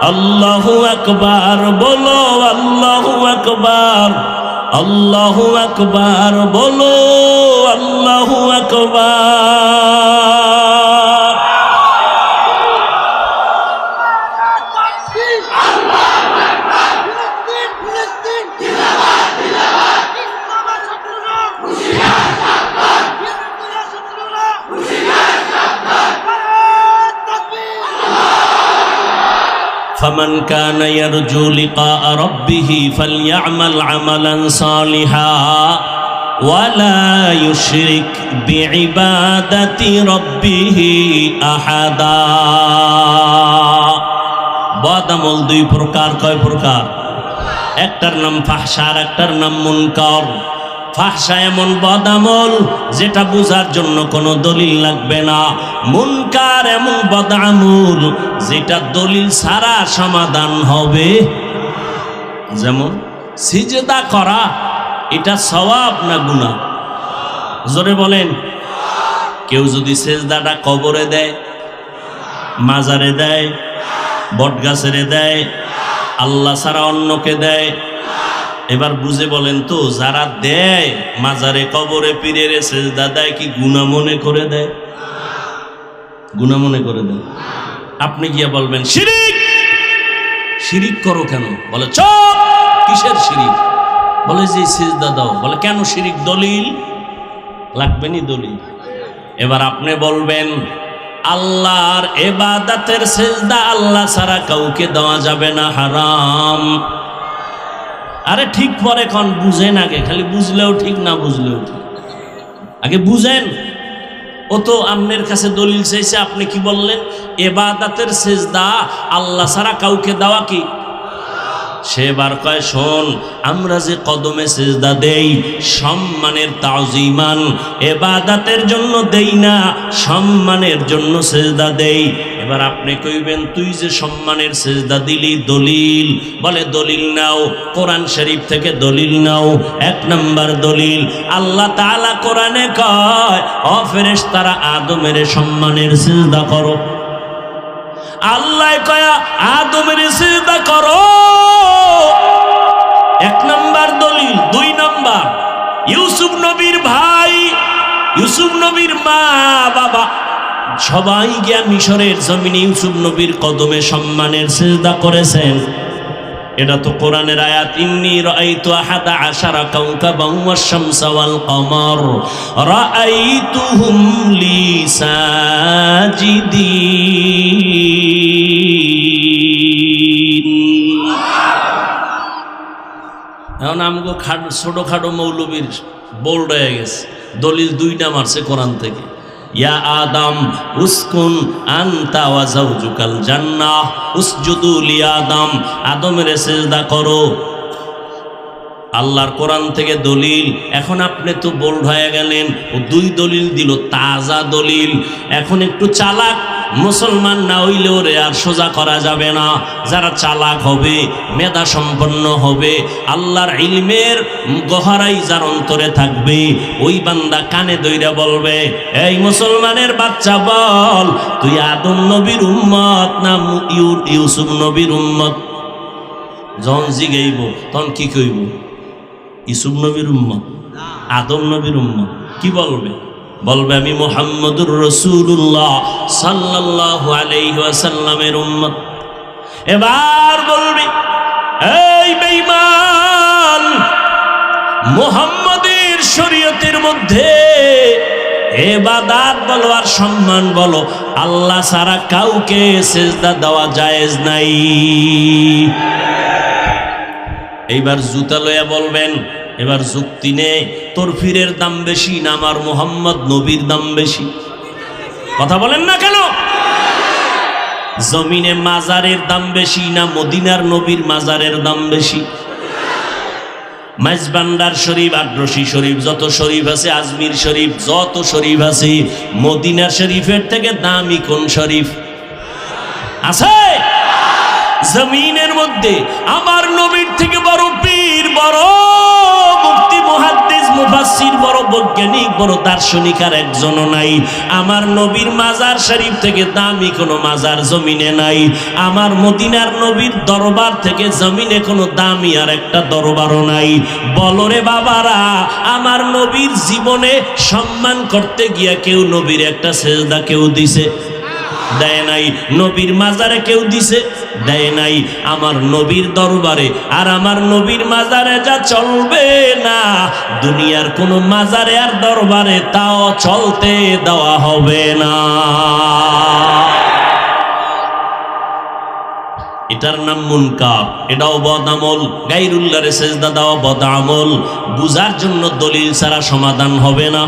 अल्लाहु अकबर बोलो, अल्लाहु अकबर, अल्लाहु अकबर बोलो, अल्लाहु अकबर। فمن كان يرجو لقاء ربه فليعمل عملا صالحا ولا يشرك بعبادة ربه أحدا। বদামল দুই প্রকার, কয় প্রকার? একটার নাম ফাহশা আর একটার নাম মুনকার। ফাহশা এমন বদামল যেটা বোঝার জন্য কোনো দলিল লাগবে না। মুনকার এমন বদামল যেটা দলিল ছাড়া সমাধান হবে। যেমন সিজদা করা, এটা সওয়াব না গুনাহ? জোরে বলেন। কেউ যদি সিজদাটা কবরে দেয়, মাজারে দেয়, বটগাছেরে দেয়, আল্লাহ ছাড়া অন্যকে দেয়, এবার বুঝে বলেন তো, যারা দেয় মাজারে কবরে পীরের সিজদা দেয়, কি গুনাহ মনে করে দেয়? গুনাহ মনে করে দেয়। আপনি গিয়ে বলবেন শিরিক। শিরিক করো কেন? বলে চুপ, কিসের শিরিক? বলে যে সিজদা দাও। বলে কেন শিরিক? দলিল লাগবে নি? দলিল। এবার আপনি বলবেন আল্লাহর ইবাদতের সিজদা আল্লাহ ছাড়া কাউকে দেওয়া যাবে না, হারাম। আরে ঠিক পরে কোন বুঝেন, আগে খালি বুঝলেও ঠিক না বুঝলেও ঠিক, আগে বুঝেন। ও তো আপনার কাছে দলিল চাইছে, আপনি কি বললেন? ইবাদতের সিজদা আল্লাহ ছাড়া কাউকে দেওয়া কি? সেবার কয় শোন, আমরা যে কদমে সিজদা দেই সম্মানের তাজিমান, ইবাদতের জন্য দেই না, সম্মানের জন্য সিজদা দেই। এবার আপনি কইবেন তুই যে সম্মানের সিজদা দিলি, দলিল? বলে দলিল নাও, কোরআন শরীফ থেকে দলিল নাও। এক নাম্বার দলিল, আল্লাহ তাআলা কোরআনে কয় ও ফেরেশতারা আদমের সম্মানের সিজদা করো। আল্লাহ কয় আদমের সিজদা করো, এক নাম্বার দলিল। দুই নাম্বার, ইউসুফ নবীর ভাই, ইউসুফ নবীর মা বাবা সবাই গিয়া মিশরের জমিনে ইউসুফ নবীর কদমে সম্মানের সিজদা করেছেন। এটা তো কোরআনের আয়াত, ইন্নী রাআইতু আহাদা আশারা কাওকাবান ওয়াশ শামসা ওয়াল কমার রাআইতুহুম লি সাজিদিন। এখন আমগো ছোটখাটো মৌলবীর বোল্ড হয়ে গেছে, দলিল দুইটা মারছে কোরআন থেকে, ইয়া আদম উসকুন আনতা ওয়া যাওজুকাল জান্নাহ উসজুদু লি আদম, আদমের সিজদা করো। আল্লাহর কোরআন থেকে দলিল। এখন আপনি তো বোল্ড হয়ে গেলেন, ও দুই দলিল দিল, তাজা দলিল। এখন একটু চালাক মুসলমান না হইলে ওরে আর সোজা করা যাবে না। যারা চালাক হবে, মেধা সম্পন্ন হবে, আল্লাহর ইলমের গহরাই যার অন্তরে থাকবে, ওই বান্দা কানে দইরা বলবে, এই মুসলমানের বাচ্চা বল, তুই আদম নবীর উম্মত না ইউসুফ নবীর উম্মত? যখন জিগাইব তখন কি কইব? ইউসুফ নবীর উম্মত, আদম নবীর উম্মত। কি বলবে? বলবে আমি মুহাম্মদুর রাসূলুল্লাহ সাল্লাল্লাহু আলাইহি ওয়াসাল্লামের উম্মত। এবার বলবি, এই বেঈমান, মুহাম্মদের শরীয়তের মধ্যে ইবাদত বলো আর সম্মান বলো, আল্লাহ ছাড়া কাউকে সিজদা দেওয়া জায়েজ নাই। এইবার জুতা লইয়া বলবেন, এবার যুক্তি নে, তোর ফিরের দাম বেশি না আমার মুহাম্মদ নবীর দাম বেশি? কথা বলেন না কেন? জমিনে মাজারের দাম বেশি না মদিনার নবীর মাজারের দাম বেশি? মাইজবান্ডার শরীফ, আদ্রসি শরীফ, যত শরীফ আছে, আজমির শরীফ, যত শরীফ আছে, মদিনা শরীফের থেকে দামি কোন শরীফ আছে? জমিনের মধ্যে আমার নবীর থেকে বড় পীর, বড় মুফতি, মুহাদ্দিস, মুফাসসির, বড় বৈজ্ঞানিক, বড় দার্শনিক আর একজনও নাই। আমার নবীর মাজার শরীফ থেকে দামি কোনো মাজার জমিনে নাই। আমার মদিনার নবীর দরবার থেকে জমিনে কোনো দামি আর একটা দরবারও নাই। বলরে বাবারা, আমার নবীর জীবনে সম্মান করতে গিয়া কেউ নবীর একটা সেজদা কেউ দিছে? দেয় নাই। নবীর মাজারে কেউ দিছে? দেয় নাই। আমার নবীর দরবারে আর আমার নবীর মাজারে যা চলবে না, দুনিয়ার কোন মাজারে আর দরবারে তাও চলতে দেওয়া হবে না। এটার নাম মুনকার, এটাও বদ আমল। গায়রুল্লাহরে সেজদা দেওয়া বদ আমল। বুঝার জন্য দলিল ছাড়া সমাধান হবে না।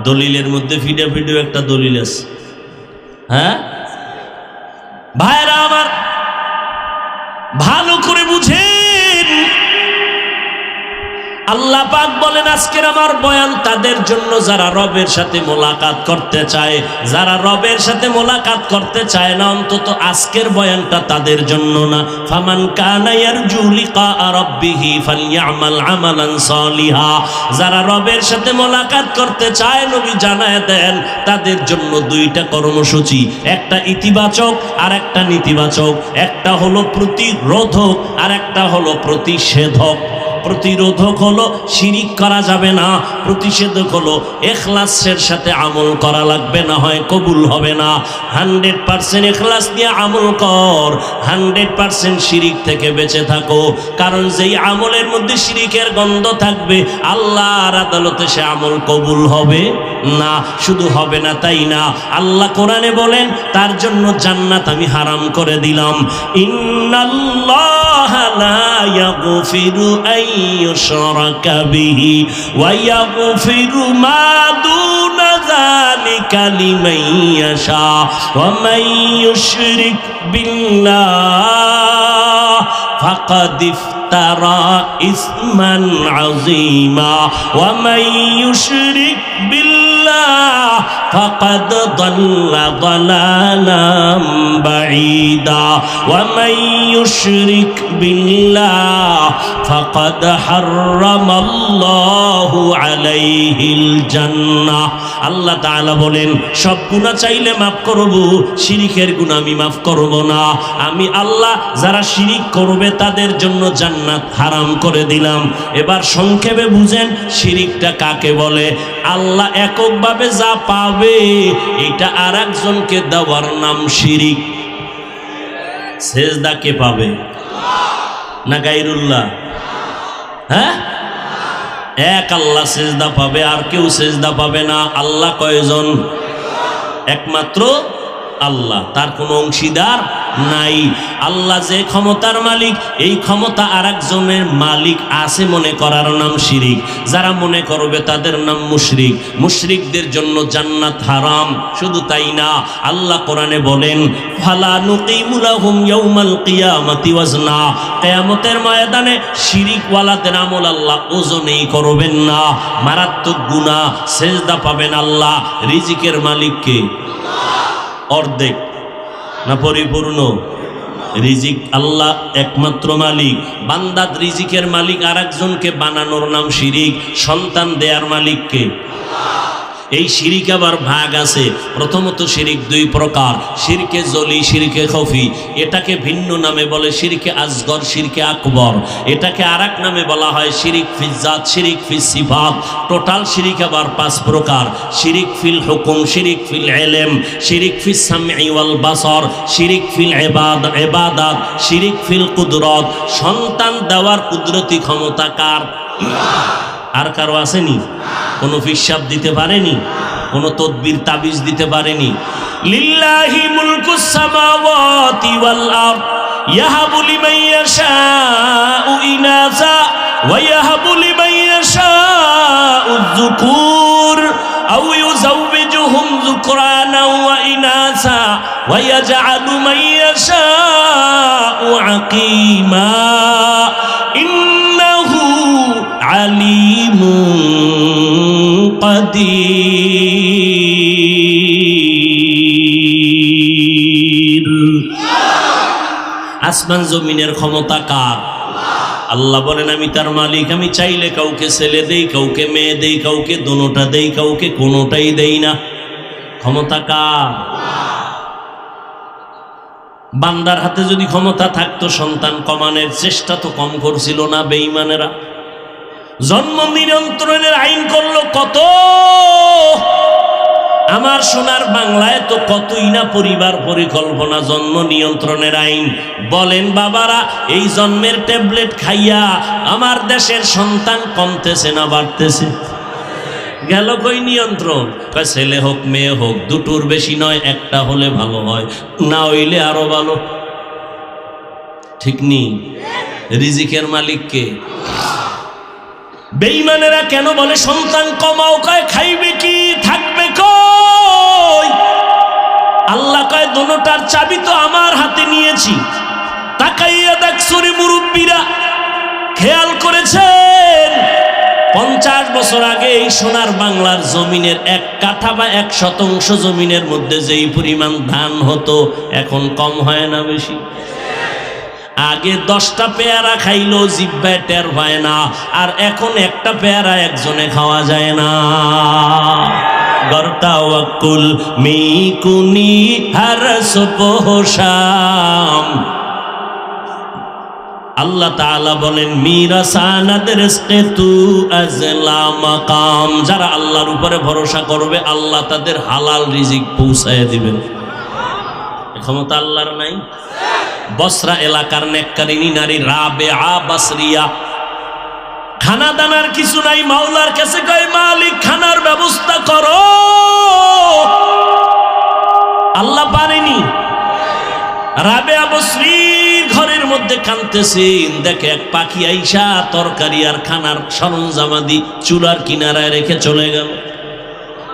দলিলের মধ্যে ফিডে একটা দলিল আছে, হ্যাঁ ভাইরা আমার, ভালো করে বুঝেন। আল্লাহ পাক বলেন, আজকের আমার বয়ান তাদের জন্য যারা রবের সাথে মোলাকাত করতে চায়। যারা রবের সাথে মোলাকাত করতে চায় না, অন্তত আজকের বয়ানটা তাদের জন্য না। ফামান কানা ইয়ারজু লিকা রাব্বিহি ফালইআমাল আমালান সালিহা। যারা রবের সাথে মোলাকাত করতে চায়, নবী জানায় দেন তাদের জন্য দুইটা কর্মসূচি, একটা ইতিবাচক আর একটা নেতিবাচক। একটা হলো প্রতিরোধক আর একটা হলো প্রতিষেধক। প্রতিরোধক হলো শিরিক করা যাবে না, প্রতিষেধক হলো ইখলাসের সাথে আমল করা লাগবে, না হয় কবুল হবে না। 100% ইখলাস দিয়ে আমল কর, 100% শিরিক থেকে বেঁচে থাকো। কারণ যেই আমলের মধ্যে শিরিকের গন্ধ থাকবে, আল্লাহর আদালতে সে আমল কবুল হবে না। শুধু হবে না তাই না, আল্লাহ কোরআনে বলেন তার জন্য জান্নাত আমি হারাম করে দিলাম। ইন্নাল্লাহা লা ইয়াগফিরু আন ইউশরাকা বিহি ওয়া ইয়াগফিরু মা দুনা যালিকা লিমান ইয়াশা ওয়া মান ইউশরিক বিল্লাহ ফাকাদ ইফতারা ইসমান আযীমা ওয়া মান ইউশরিক বিল্লাহ ফাকাদ দাল্লা দালালাম বাঈদা ওয়া মান ইউশরিক বিল্লাহ ফাকাদ হারামাল্লাহু আলাইহিল জান্নাহ। আল্লাহ তাআলা বলেন, সব গুনাহ চাইলে মাফ করব, শিরিকের গুনাহ আমি মাফ করব না। আমি আল্লাহ যারা শিরিক করবে তাদের জন্য জান্নাত হারাম করে দিলাম। এবার সংক্ষেপে বুঝেন শিরিকটা কাকে বলে। আল্লাহ এককভাবে যা পাবে এটা আর একজনকে দেওয়ার নাম শিরিক। সেজদা কে পাবে? না গায়রুল্লাহ? হ্যাঁ, এক আল্লাহ সেজদা পাবে, আর কেউ সেজদা পাবে না। আল্লাহ কয়জন? একমাত্র আল্লাহ, তার কোনো অংশীদার নাই। আল্লাহ যে ক্ষমতার মালিক, এই ক্ষমতা আর একজনের মালিক আছে মনে করার নাম শিরিক। যারা মনে করবে তাদের নাম মুশরিক। মুশরিকদের জন্য জান্নাত হারাম। শুধু তাই না, আল্লাহ কোরআনে বলেন ফালা নুকিমু লাহুম ইয়াউমাল কিয়ামাতি ওয়াজনা, কিয়ামতের ময়দানে শিরিকওয়ালাদের আমল আল্লাহ ওজনেই করবেন না। মারাত্মক গুনাহ। সেজদা পাবেন আল্লাহ। রিজিকের মালিক কে? অর্ধেক না পরিপূর্ণ? রিজিক আল্লাহ একমাত্র মালিক। বান্দাত রিজিকের মালিক আর একজনকে বানানোর নাম শিরিক। সন্তান দেয়ার মালিক কে? এই শিরিক আবার ভাগ আছে। প্রথমত শিরিক দুই প্রকার, শিরকে জলি, শিরকে খফি। এটাকে ভিন্ন নামে বলে শিরকে আসগর, শিরকে আকবর। এটাকে আরেক নামে বলা হয় শিরিক ফিজাত, শিরিক ফিস সিফাত। টোটাল শিরিক আবার পাঁচ প্রকার: শিরিক ফিল হুকুম, শিরিক ফিল ইলম, শিরিক ফিস সামঈ ওয়াল বাসর, শিরিক ফিল ইবাদাত, শিরিক ফিল কুদরত। সন্তান দেওয়ার কুদরতি ক্ষমতা কার? আর কারো আসেনি? কোনো ফিসাব দিতে পারেনি, কোনো তদবির তাবিজ দিতে পারেনি। লিল্লাহি মুলকুস সামাওয়াতি ওয়াল আরদ ইয়াহাবু লিমান ইয়াশাউ ইনাসা ওয়া ইয়াহাবু লিমান ইয়াশাউ যুকুর আও ইউযাওবিজুহুম যুকরানা ওয়া ইনাসা ওয়া ইয়াজআলু মান ইয়াশাউ আকীমা ইন্নাহু আলিমুন কাদির। আসমান জমিনের ক্ষমতা কার? আল্লাহ বলেন আমি তার মালিক। আমি চাইলে কাউকে ছেলে দেই, কাউকে মেয়ে দেই, কাউকে দোনোটা দেই, কাউকে কোনোটাই দেই না। ক্ষমতা কার? বান্দার হাতে যদি ক্ষমতা থাকতো সন্তান কমানোর চেষ্টা তো কম করছিল না বেঈমানেরা। জন্ম নিয়ন্ত্রণের আইন করলো কত। আমার সোনার বাংলায় তো কতই না পরিবার পরিকল্পনা, জন্ম নিয়ন্ত্রণের আইন। বলেন বাবারা, এই জন্মের ট্যাবলেট খাইয়া আমার দেশের সন্তান কমতেছে না বাড়তেছে? গেল কই নিয়ন্ত্রণ? ছেলে হোক মেয়ে হোক, দুটোর বেশি নয়, একটা হলে ভালো হয়, না হইলে আরো ভালো। ঠিক নেই? রিজিকের মালিক কে? বেঈমানেরা কেন বলে সন্তান কমাও? কয় খাইবে কি, থাকবে কই? আল্লাহ কয় দোনোটার চাবি তো আমার হাতে নিয়েছি। তাকাইয়া দেখছুরি মুরব্বীরা, খেয়াল করেছেন 50 বছর আগে এই সোনার বাংলার জমিনের 1 কাঠা বা 1% জমিনের মধ্যে যেই পরিমাণ ধান হতো, এখন কম হয় না বেশি? আগে 10টা পেয়ারা খাইলো জিব্বায় টের পায় না, আর এখন একটা পেয়ারা একজনে খাওয়া যায় না। গরতাওয়াক্কুল মিকুনি হারস পোশাম। আল্লাহ তাআলা বলেন মিরাসানাদ রিজকে তু আজলা মাকাম। যারা আল্লাহর উপরে ভরসা করবে আল্লাহ তাদের হালাল রিজিক পৌঁছায় দিবেন। ক্ষমতা আল্লাহর নাই? বসরা এলাকার নেককারিনী নারী রাবেয়া বাসরিয়া, খানা দানার কিছু নাই, মাওলার কাছে কয় মালিক খানার ব্যবস্থা করো। আল্লাহ পারেনি। রাবেয়া বসরির ঘরের মধ্যে কাঁদতেছেন, দেখে এক পাখি আইসা তরকারি আর খানার সরঞ্জামাদি চুলার কিনারায় রেখে চলে গেল।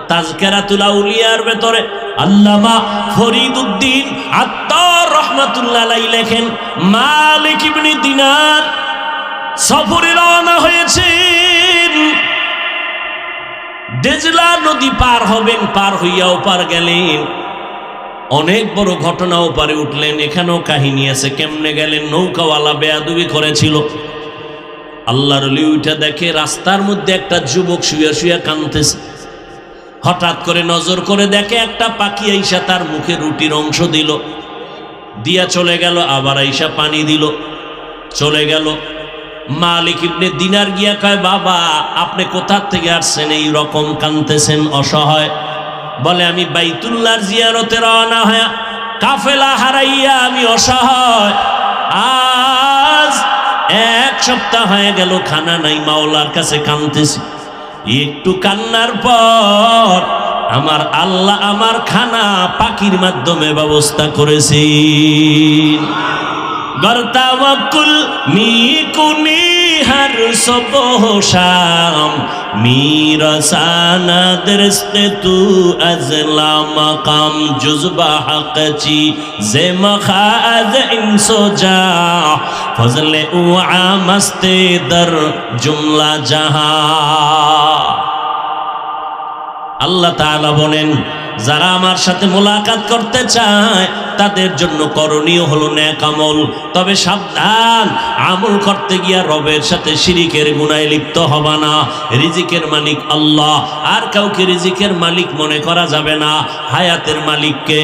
তাজকিরাতুল আউলিয়ার ভেতরে আল্লামা ফরিদউদ্দিন আত্তার রাহমাতুল্লাহ আলাইহি লেখেন, মালিক ইবনে দিনার সফরে রওনা হয়েছেন। দেজলা নদী পার হবেন, পার হইয়া ওপার গেলেন। অনেক বড় ঘটনা, ওপারে উঠলেন। এখানেও কাহিনী আছে, কেমনে গেলেন? নৌকাওয়ালা বেয়াদবি করেছিল। আল্লাহর ওলি উঠে দেখে রাস্তার মধ্যে একটা যুবক শুয়ে শুয়ে কাঁদতেছে। হঠাৎ করে নজর করে দেখে একটা পাখি আইসা তার মুখে রুটির অংশ দিল, দিয়া চলে গেল। আবার আইসা পানি দিল, চলে গেল। মালিক ইবনে দিনার গিয়া কয়, বাবা আপনি কোথা থেকে আসছেন এই রকম কাঁদতেছেন অসহায়? বলে আমি বাইতুল্লাহর জিয়ারতে রওনা হয়ে কাফেলা হারাইয়া আমি অসহায়। আজ এক সপ্তাহ হয়ে গেল খানা নাই, মাওলার কাছে কাঁদতেছি। একটু কান্নার পর আমার আল্লাহ আমার খানা পাখির মাধ্যমে ব্যবস্থা করেছি। গর্তাওয়াকুল নিকুনি হর সুবহ শাম মিরসানা দরস্তে তু আজলা মাকাম জুজবা হকচি জে মখাজ ইনসো যা ফজলে উ আমস্তে দর জুমলা জাহা। আল্লাহ তাআলা বলেন, যারা আমার সাথে মোলাকাত করতে চায় তাদের জন্য করণীয় হলো নেক আমল। তবে সাবধান, আমল করতে গিয়া রবের সাথে শিরিকের গুনাহে লিপ্ত হবা না। রিজিকের মালিক আল্লাহ, আর কাউকে রিজিকের মালিক মনে করা যাবে না। হায়াতের মালিককে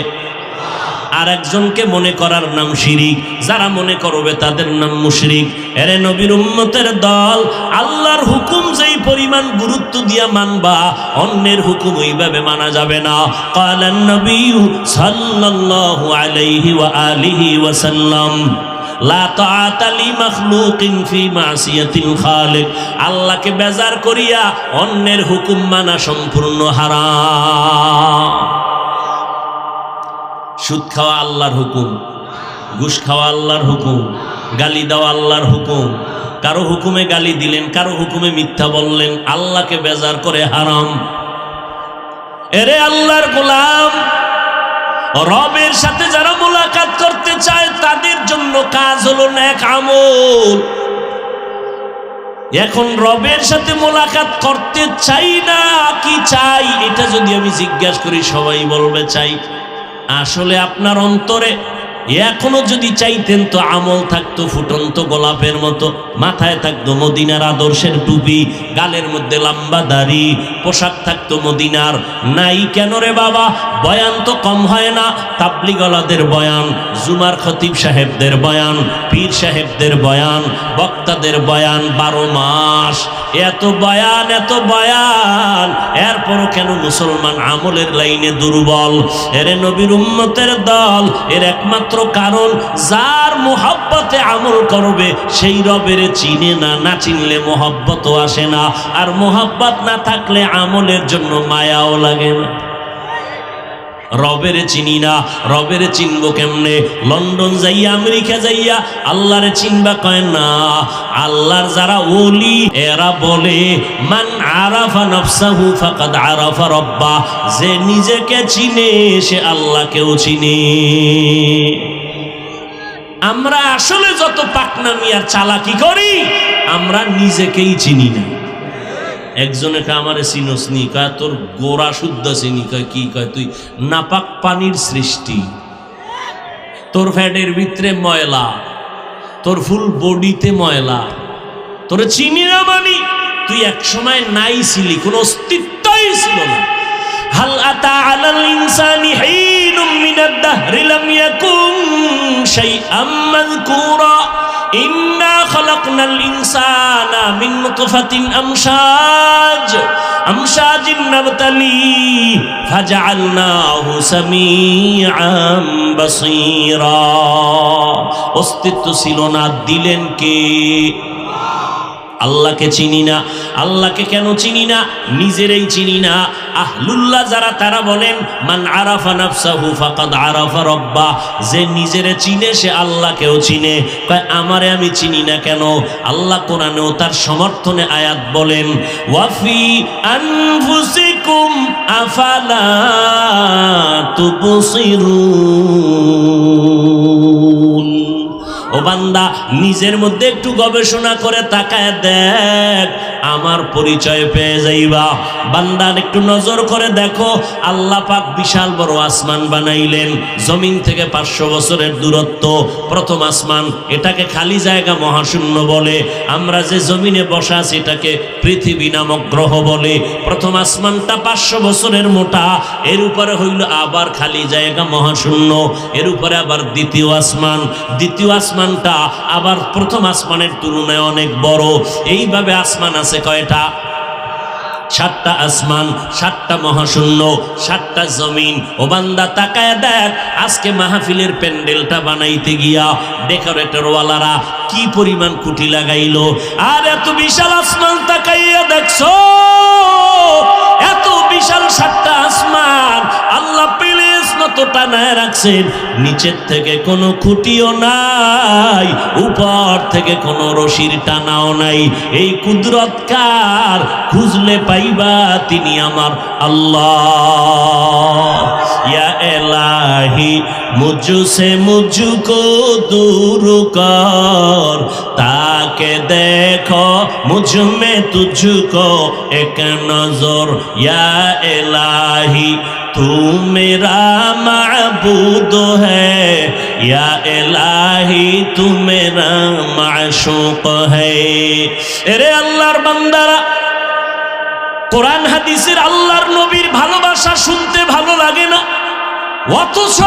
আর একজনকে মনে করার নাম শিরিক। যারা মনে করবে তাদের নাম মুশরিক। এরে নবীর উম্মতের দল, আল্লাহর হুকুম যেই পরিমাণ গুরুত্ব দিয়া মানবা, অন্যের হুকুম ওইভাবে মানা যাবে না। ক্বালান নবী সাল্লাল্লাহু আলাইহি ওয়া আলিহি ওয়া সাল্লাম, লা তাআতা লি মাখলুকিন ফি মাসিয়াতিল খালিক। আল্লাহকে বেজার করিয়া অন্যের হুকুম মানা সম্পূর্ণ হারাম। সুদ খাওয়া আল্লাহর হুকুম, ঘুষ খাওয়া আল্লাহর হুকুম, গালি দেওয়া আল্লাহর হুকুম। কারো হুকুমে গালি দিলেন, কারো হুকুমে মিথ্যা বললেন, আল্লাহকে বেজার করে হারাম। এরে আল্লাহর গোলাম, রবের সাথে যারা মুলাকাত করতে চায় তাদের জন্য কাজ হলো নেক আমল। এখন রবের সাথে মোলাকাত করতে চাই না কি চাই, এটা যদি আমি জিজ্ঞাসা করি সবাই বলবে চাই। আসলে আপনার অন্তরে এখনো যদি চাইতেন তো আমল থাকতো ফুটন্ত গোলাপের মতো, মাথায় থাকতো মদিনার আদর্শের টুপি, গালের মধ্যে লম্বা দাড়ি, পোশাক থাকতো মদিনার। নাই কেন রে বাবা? বয়ান তো কম হয় না। তাবলিগওয়ালাদের বয়ান, জুমার খতিব সাহেবদের বয়ান, পীর সাহেবদের বয়ান, বক্তাদের বয়ান 12 মাস। এত বয়ান, এত বয়ান, এরপরও কেন মুসলমান আমলের লাইনে দুর্বল? এরে নবীর উম্মতের দল, এর একমাত্র কারণ যার মোহাব্বতে আমল করবে সেই রবের চিনে না, না চিনলে মোহাব্বতও আসে না। আর মোহাব্বত না থাকলে আমলের জন্য মায়াও লাগে না। রবের চিনি না, রবের চিনবো কেমনে? লন্ডন যাইয়া আমেরিকা যাইয়া আল্লাহরে চিনবা কয় না। আল্লাহর যারা ওলি এরা বলে, মান আরাফা নফসাহু ফাকাদ আরাফা রব্বা। যে নিজেকে চিনে সে আল্লাহকেও চিনে। আমরা আসলে যত পাকনামি আর চালাকি করি, আমরা নিজেকেই চিনি না। একজনে কয় আমারে চিনোস নি? কয় তোর গোড়া শুদ্ধ চিনি। কয় কি? কয় তুই নাপাক পানির সৃষ্টি, তোর ফ্যাটের ভিতরে ময়লা, তোর ফুল বডিতে ময়লা, তোরে চিনি না মানি তুই এক সময় নাই ছিলি, কোনো অস্তিত্বই ছিল না। হাল আতা আলাল ইনসানি হিনুম মিনাদ দাহরি লাম ইয়াকুন শাইআম মাযকুরা ইন্না খালাকনাল ইনসানা মিন নুতফাতিন আমশাজিন নাবতালি ফাজআলনাহু সামিআম বাসীরা। অস্তিত্ব ছিল না, দিলেন কে? আল্লাহকে চিনি না। আল্লাহকে কেন চিনি না? নিজেরই চিনি না। আহলুল্লাহ যারা, তারা বলেন মান আরাফা নাফসাহু ফাকাদ আরাফা রব্বা। যে নিজেরে চিনে সে আল্লাহকেও চিনে। কয় আমারে আমি চিনি না কেন? আল্লাহ কোরআনেও তার সমর্থনে আয়াত বলেন, ওয়াফি আনফুসিকুম আফালা তুবসিরুন। ও বান্দা, নিজের মধ্যে একটু গবেষণা করে তাকায় দেখ, আমার পরিচয় পেয়ে যাইবা। বান্দার একটু নজর করে দেখো, আল্লাহ পাক বিশাল বড় আসমান বানাইলেন, জমিন থেকে 500 বছরের দূরত্ব। প্রথম আসমান, এটাকে খালি জায়গা মহাশূন্য বলে। আমরা যে জমিনে বসা আছি এটাকে পৃথিবী নামক গ্রহ বলে। প্রথম আসমানটা 500 বছরের মোটা, এর উপরে হইল আবার খালি জায়গা মহাশূন্য, এর উপরে আবার দ্বিতীয় আসমান, দ্বিতীয় আসমানটা আবার প্রথম আসমানের তুলনায় অনেক বড়। এইভাবে আসমান আছে কয়টা? সাতটা আসমান, সাতটা মহাশূন্য, সাতটা জমিন। ও বান্দা তাকায় দেখ, আজকে মাহফিলের প্যান্ডেলটা বানাইতে গিয়া ডেকোরেটরওয়ালারা কি পরিমাণ কুটি লাগাইলো। আর এত বিশাল আসমান তাকাইয়া দেখছো, এত বিশাল সাতটা আসমান আল্লাহ প্লেস মতো টানায় রাখছেন। নিচের থেকে কোনো খুঁটিও নাই, উপর থেকে কোনো রশির টানাও নাই। এই কুদরত কার? খুঁজলে পাইবা তিনি আমার আল্লাহ। ইয়া এলাহি মুঝসে মুঝকো দূর কর, তাকে দেখো মুঝ মে তুঝকো এক নজর। ইয়া এলাহি तू मेरा माबूद है, या इलाही तू मेरा माशूक है। এরে আল্লাহর বান্দারা, কোরআন হাদিসের আল্লাহর নবীর ভালোবাসা শুনতে ভালো লাগে না, অথচ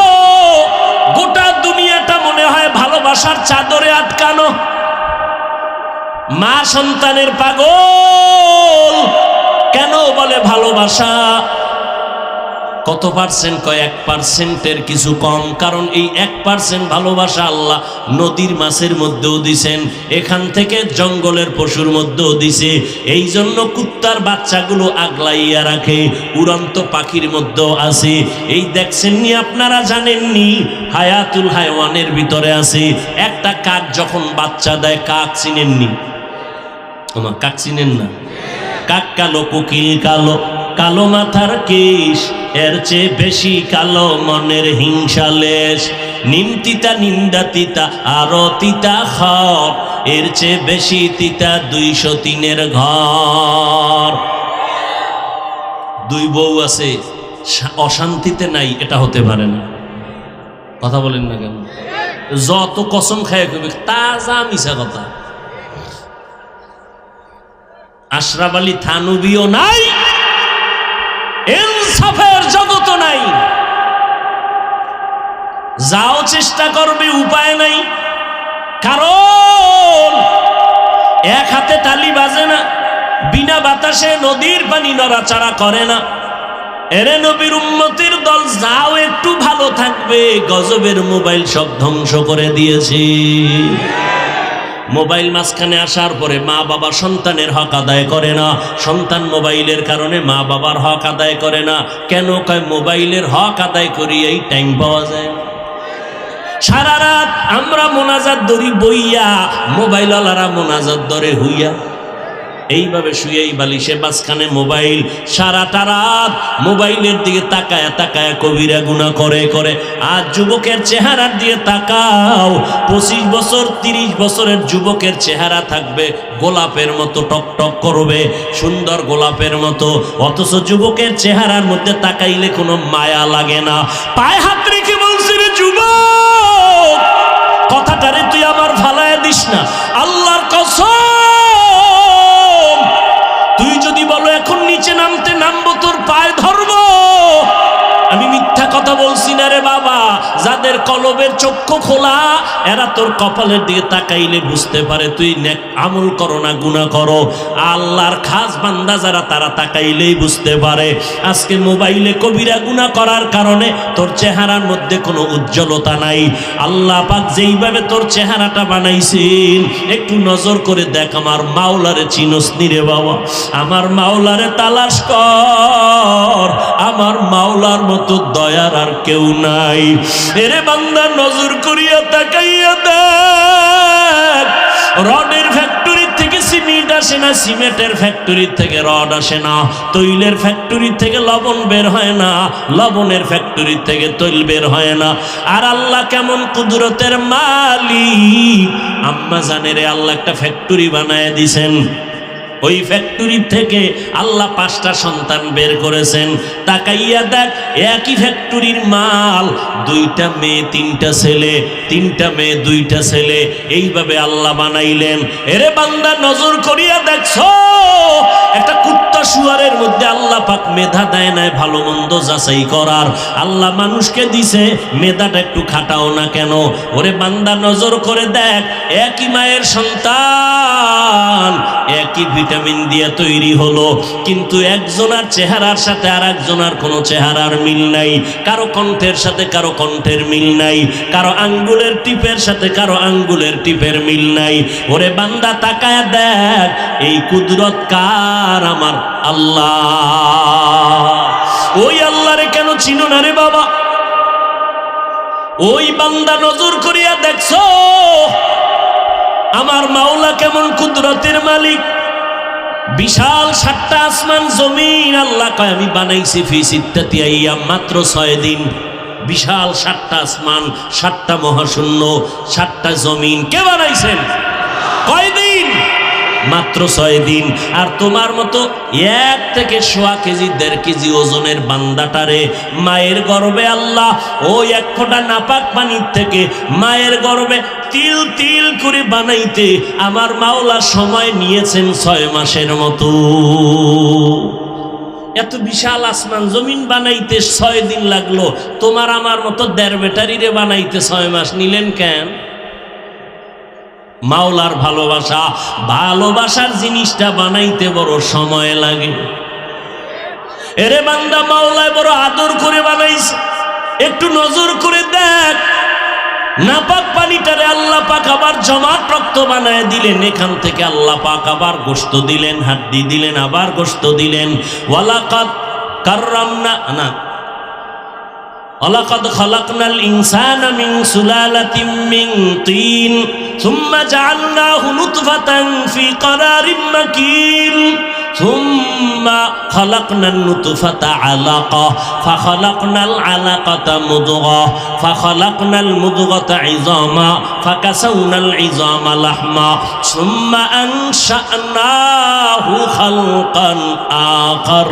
গোটা দুনিয়াটা মনে হয় ভালোবাসার চাদরে আটকানো। মা সন্তানের পাগল কেন বলে ভালোবাসা? কত পার্সেন্ট? কয় 1%-এর কিছু কম। কারণ এই 1% ভালোবাসা আল্লাহ নদীর মাছের মধ্যেও দিছেন, এখান থেকে জঙ্গলের পশুর মধ্যেও দিছে। এই জন্য কুত্তার বাচ্চাগুলো আগলাইয়া রাখে, উড়ন্ত পাখির মধ্যেও আছে। এই দেখছেন নি, আপনারা জানেননি, হায়াতুল হায়ওয়ানের ভিতরে আছে। একটা কাক যখন বাচ্চা দেয়, কাক চিনেননি? আমার কাক চিনেন না? কাক কালো, কোকিল কালো, কালো মাথার কেশ, এর চেয়ে বেশি কালো মনের হিংসালেশ। নিম তিতা, নিন্দা তিতা, আরো তিতা খর, এর চেয়ে বেশি তিতা 203-এর ঘর। দুই বউ আছে, অশান্তিতে নাই, এটা হতে পারে না। কথা বলেন না কেন? যত কসম খায় কবি তাজা মিশা কথা। আশরাফ আলী থানবীও নাই, ইনসাফের জগত নাই। যাও চেষ্টা করবে, উপায় নাই। কারণ এক হাতে তালি বাজে না, বিনা বাতাসে নদীর পানি নড়াচড়া করে না। এরে নবীর উম্মতের দল, যাও একটু ভালো থাকবে, গজবের মোবাইল সব ধ্বংস করে দিয়েছে। মোবাইল মাঝখানে আসার পরে মা বাবা সন্তানের হক আদায় করে না, সন্তান মোবাইলের কারণে মা বাবার হক আদায় করে না। কেন? কয় মোবাইলের হক আদায় করি এই টাইম পাওয়া যায়। সারা রাত আমরা মোনাজাত ধরি বইয়া, মোবাইলওয়ালারা মোনাজাত ধরে হইয়া। এইভাবে শুয়েই বালিশে মাঝখানে মোবাইল, সারাটা রাত মোবাইলের দিকে তাকায় তাকায় কবিরা গুনাহ করে করে। আর যুবকের চেহারার দিকে তাকাও, 25 বছর 30 বছরের যুবকের চেহারা থাকবে গোলাপের মতো, টক টক করবে, সুন্দর গোলাপের মতো। অথচ যুবকের চেহারার মধ্যে তাকাইলে কোনো মায়া লাগে না। পায়ে হাত রেখে বলছি, রে যুবক, কথাটারে তুই আমার ফালায়া দিস না, আল্লাহর কসম। তুই যদি বলো এখন নিচে নামতে, নামবো, তোর পায়ে ধরবো, আমি মিথ্যা কথা বলছি না রে বাবা। যাদের কলবের চক্ষু খোলা, এরা তোর কপালের দিকে তাকাইলে বুঝতে পারে তুই নেক আমল করো না গুনাহ করো। আল্লাহর খাস বান্দা যারা, তারা তাকাইলেই বুঝতে পারে। আজকে মোবাইলে কবিরা গুনাহ করার কারণে তোর চেহারার মধ্যে কোনো উজ্জ্বলতা নাই। আল্লাহ পাক যেইভাবে তোর চেহারাটা বানাইছেন, একটু নজর করে দেখ। আমার মাওলারে চিনস নি রে বাবা? আমার মাওলারে তালাশ কর, আমার মাওলার মতো দয়ার আর কেউ নাই। এরে বান্দা, নজর করিয়া তাকাইয়া দেখ। রডের ফ্যাক্টরি থেকে সিমেন্ট আসে না, সিমেন্টের ফ্যাক্টরি থেকে রড আসে না, তৈলের ফ্যাক্টরি থেকে লবণ বের হয় না, লবণের ফ্যাক্টরি থেকে তৈল বের হয় না। আর আল্লাহ কেমন কুদরতের মালিক! আম্মা জানেরে আল্লাহ একটা ফ্যাক্টরি বানায় দিছেন, ওই ফ্যাক্টরি থেকে আল্লাহ 5টা সন্তান বের করেছেন। তাকাইয়া দেখ, একই ফ্যাক্টরির মাল, 2টা মেয়ে 3টা ছেলে, 3টা মেয়ে 2টা ছেলে, এইভাবে আল্লাহ বানাইলেন। এরে বান্দা, নজর করিয়া দেখছো, একটা কুত্তা শুয়ারের মধ্যে আল্লাহ পাক মেধা দেয় নাই ভালো মন্দ যাচাই করার। আল্লাহ মানুষকে দিছে, মেধাটা একটু খাটাও না কেন? ওরে বান্দা, নজর করে দেখ, একই মায়ের সন্তান, একই ভিটামিন দিয়ে তৈরি হলো, কিন্তু একজনের চেহারার সাথে আর একজনের কোনো চেহারার মিল নাই, কারো কণ্ঠের সাথে কারো কণ্ঠের মিল নাই, কারো আঙ্গুলের টিপের সাথে কারো আঙ্গুলের টিপের মিল নাই। ওরে বান্দা তাকায় দেখ, এই কুদরত কার? আমার আল্লাহ। ওই আল্লাহরে কেন চিনো না রে বাবা? ওই বান্দা নজর করিয়া দেখছো আমার মাওলা কেমন কুদরতের মালিক? বিশাল 7টা আসমান জমিন আল্লাহ কয় আমি বানাইছি ফি সিত্তাতি আইয়াম, মাত্র 6 দিন। বিশাল 7টা আসমান, 7টা মহাশূন্য, 7টা জমিন কে বানাইছেন? কয়দিন? মাত্র 6 দিন। আর তোমার মতো 1 থেকে 1.25 কেজি 1.5 কেজি ওজনের বান্দাটারে মায়ের গর্ভে আল্লাহ ওই 1 ফোঁটা নাপাক পানির থেকে মায়ের গর্ভে তিল তিল করে বানাইতে আমার মাওলা সময় নিয়েছেন 6 মাসের মতো। এত বিশাল আসমান জমিন বানাইতে 6 দিন লাগলো, তোমার আমার মতো 1.5 ব্যাটারিরে বানাইতে 6 মাস নিলেন কেন? মাওলার ভালোবাসা, ভালোবাসার জিনিসটা বানাইতে বড় সময় লাগে। এরে বান্দা, মাওলায় বড় আদর করে বানাইছে। একটু নজর করে দেখ, নাপাক পানিটারে আল্লাহ পাক আবার জমাট রক্ত বানায় দিলেন। এখান থেকে আল্লাহ পাক আবার গোশত দিলেন, হাড্ডি দিলেন, আবার গোশত দিলেন। ওয়ালাকাদ কাররামনা না ওয়ালাকাদ খালাকনাল ইনসানা মিন সুলালাতিন মিন তিন সুম্মা জাআলনাহু নুতফাতান ফি ক্বারারিন মাকিন সুম্মা খালাকনান নুতফাতা আলাকা ফাখালাকনাল আলাকাতা মুদগা ফাখালাকনাল মুদগাতা ইযামা ফাকাসাউনাল ইযামা লাহমা সুম্মা আনশা'নাহু খালকান আখার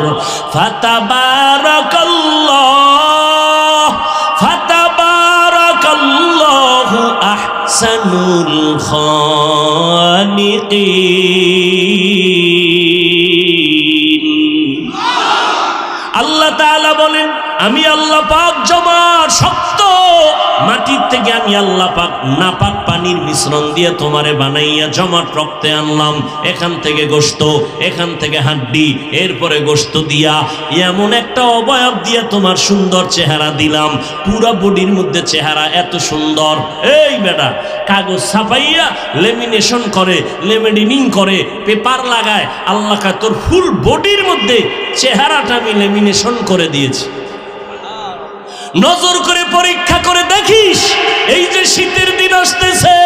ফাতাবারাকাল্লাহু আহসানুল খালিকিন। আল্লাহ তাআলা বলেন, আমি আল্লাহ পাক জমাট শক্ত মাটির থেকে আমি আল্লাহ পাক নাপাক পানির মিশ্রণ দিয়ে তোমারে বানাইয়া জমাট রক্তে আনলাম। এখান থেকে গোশত, এখান থেকে হাড্ডি, এরপরে গোশত দিয়া এমন একটা অবয়ব দিয়ে তোমার সুন্দর চেহারা দিলাম। পুরা বডির মধ্যে চেহারা এত সুন্দর। এই বেটা, কাগজ ছাপাইয়া লেমিনেশন করে, লেমিনেটিং করে, পেপার লাগায়, আল্লাহ কা তোর ফুল বডির মধ্যে চেহারাটা আমি লেমিনেশন করে দিয়েছি। নজর করে পরীক্ষা করে দেখিস, এই যে শীতের দিন আসতেছে,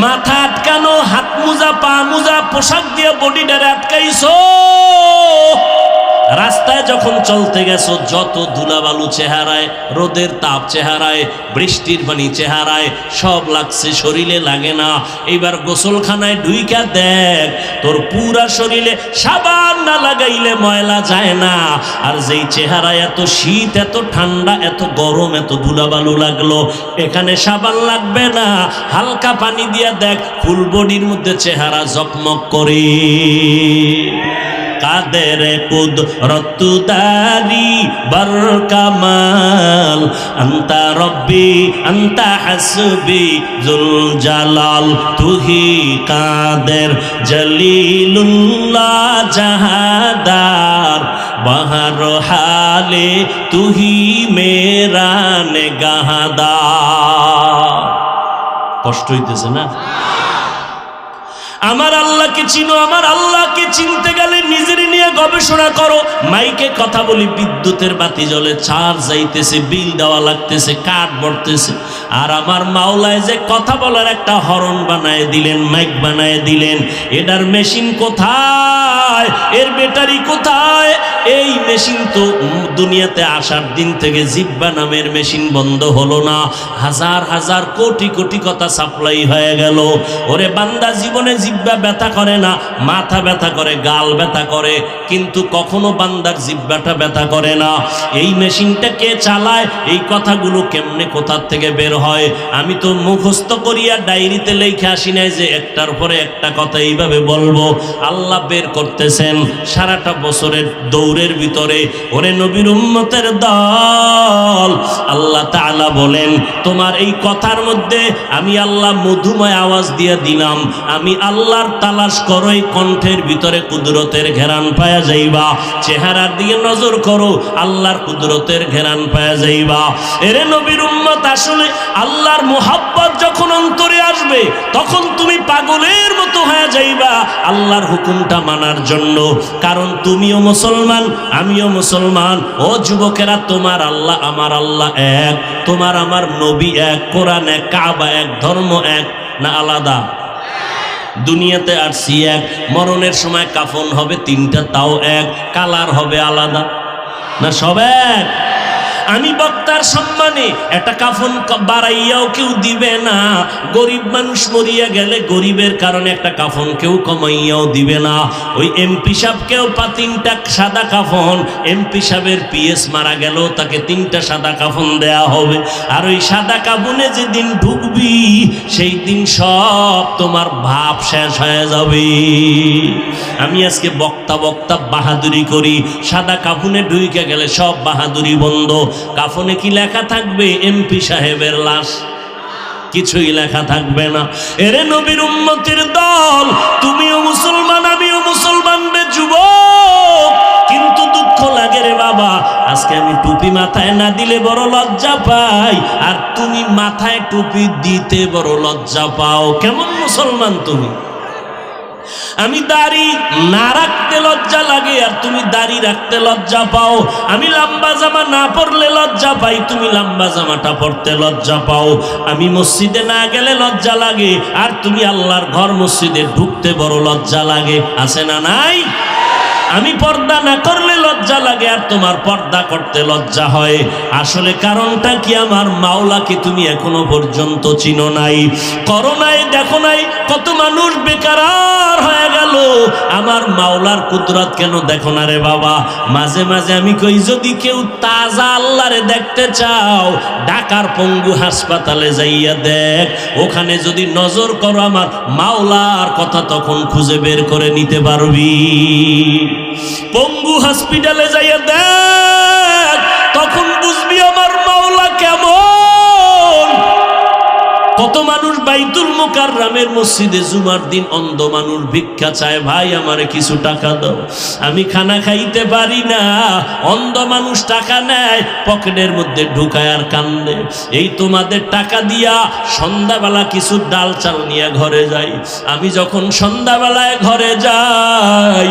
মাথা আটকানো, হাত মোজা, পা মোজা, পোশাক দিয়ে বডিটারে আটকাইছো। রাস্তায় যখন চলতে গেছো, যত ধুলাবালু চেহারায়, রোদের তাপ চেহারায়, বৃষ্টির পানি চেহারায়, সব লাগছে, শরীরে লাগে না। এইবার গোসলখানায় ঢুইকা দেখ, তোর পুরা শরীরে সাবান না লাগাইলে ময়লা যায় না। আর যেই চেহারায় এত শীত, এত ঠান্ডা, এত গরম, এত ধুলাবালু লাগলো, এখানে সাবান লাগবে না, হালকা পানি দিয়া দেখ, ফুল বডির মধ্যে চেহারা জকমক করে। কাদের কুদরত দারি বার কামাল আন্তা রব্বি আন্তা হাসবি জুল জালাল তুহি কাদের জলিলুল্লাহ জাহাদার বাহার হালে তুহি মেরা নেগাহদার। কষ্ট হইতেছে না? আমার আল্লাহকে চিনো। আমার আল্লাহকে চিনতে গেলে নিজের নিয়ে গবেষণা করো। মাইকে কথা বলি, বিদ্যুতের বাতি জ্বলে, চার্জ যাইতেছে, বিল দেওয়া লাগতেছে, কাঠ ভরতেছে। আর আমার মাওলায় যে কথা বলার একটা হরন বানায় দিলেন, মাইক বানায় দিলেন, এটার মেশিন কোথায়? এর ব্যাটারি কোথায়? এই মেশিন তো দুনিয়াতে আসার দিন থেকে জিব্বা নামের মেশিন বন্ধ হলো না। হাজার হাজার কোটি কোটি কথা সাপ্লাই হয়ে গেল। ওরে বান্দা, জীবনে জিব্বা ব্যথা করে না, মাথা ব্যথা করে, গাল ব্যথা করে, কিন্তু কখনো বান্দার জিব্বাটা ব্যথা করে না। এই মেশিনটা কে চালায়? এই কথাগুলো কেমনে কোথার থেকে বের হয়? আমি তো মুখস্থ করিয়া ডায়েরিতে লেখা আসি নাই যে একটার পরে একটা কথা এইভাবে বলবো। আল্লাহ বের করতেছেন। সারাটা বছরের দৌড়ে সুরের ভিতরে। ওরে নবীর উম্মতের দল, আল্লাহ তাআলা বলেন তোমার এই কথার মধ্যে আমি আল্লাহ মধুময় আওয়াজ দিয়ে দিলাম। আমি আল্লাহর তালাশ করো, এই কণ্ঠের ভিতরে কুদরতের ঘেরান পায়া যাইবা। চেহারার দিকে নজর করো, আল্লাহর কুদরতের ঘেরান পায়া যাইবা। এরে নবীর উম্মত, আসলে আল্লাহর মোহাব্বত যখন অন্তরে আসবে তখন তুমি পাগলের মতো হয়ে যাইবা আল্লাহর হুকুমটা মানার জন্য। কারণ তুমিও মুসলমান, আমিও মুসলমান। ও যুবকেরা, তোমার আল্লাহ আমার আল্লাহ এক, তোমার আমার নবী এক, কোরআন এক, কাবা এক, ধর্ম এক না আলাদা? দুনিয়াতে আসছি এক, মরণের সময় কাফন হবে তিনটা, তাও এক, কালার হবে আলাদা না সব এক? আমি বক্তার সম্মানে একটা কাফন বাড়াইয়াও কেউ দিবে না। গরিব মানুষ মরিয়া গেলে গরিবের কারণে একটা কাফন কেউ কমাইয়াও দিবে না। ওই এমপি সাহেবকেও তিনটা সাদা কাফন, এমপি সাহেবের পিএস মারা গেল তাকে তিনটা সাদা কাফন দেয়া হবে। আর ওই সাদা কাফনে যেদিন ঢুকবি সেই দিন সব তোমার ভাব শেষ হয়ে যাবে। আমি আজকে বক্তা বাহাদুরি করি, সাদা কাফনে ঢুকে গেলে সব বাহাদুরি বন্ধ। কাফনে কি লেখা থাকবে? এমপি সাহেবের লাশ, কিছুই লেখা থাকবে না। এরে নবীর উম্মতের দল, তুমিও মুসলমান, আমিও মুসলমান রে যুবক। কিন্তু দুঃখ লাগে রে বাবা, আজকে আমি টুপি মাথায় না দিলে বড় লজ্জা পাই, আর তুমি মাথায় টুপি দিতে বড় লজ্জা পাও। কেমন মুসলমান তুমি? আমি দাড়ি না রাখতে লজ্জা লাগে আর তুমি দাড়ি রাখতে লজ্জা পাও। আমি লম্বা জামা না পরলে লজ্জা পাই, তুমি লম্বা জামাটা পরতে লজ্জা পাও। আমি মসজিদে না গেলে লজ্জা লাগে আর তুমি আল্লাহর ঘর মসজিদে ঢুকতে বড় লজ্জা লাগে। আছে না নাই? আমি পর্দা না করলে লজ্জা লাগে আর তোমার পর্দা করতে লজ্জা হয়। আসলে কারণটা কি? আমার মাওলাকে তুমি এখনো পর্যন্ত চিনো নাই, করো নাই, দেখো নাই। কত মানুষ বেকার হয়ে গেল, আমার মাওলার কুদরত কেন দেখো না রে বাবা? মাঝে মাঝে আমি কই, যদি কেউ তাজা আল্লাহরে দেখতে চাও ঢাকার পঙ্গু হাসপাতালে যাইয়া দেখ, ওখানে যদি নজর করো আমার মাওলার কথা তখন খুঁজে বের করে নিতে পারবি। পঙ্গু হসপিটালে যাইয়া দেখ, তখন বুঝবি আমার মাওলা কেমন। কত মানুষ বাইতুল মুকাররমের মসজিদে জুমার দিন অন্ধ মানুষ ভিক্ষা চায়, ভাই আমারে কিছু টাকা দাও, আমি খানা খাইতে পারি না। অন্ধ মানুষ টাকা নেয়, পকেটের মধ্যে ঢুকায় আর কান্দে। এই তোমাদের টাকা দিয়া সন্ধ্যাবেলা কিছু ডাল চাল নিয়ে ঘরে যাই। আমি যখন সন্ধ্যাবেলায় ঘরে যাই,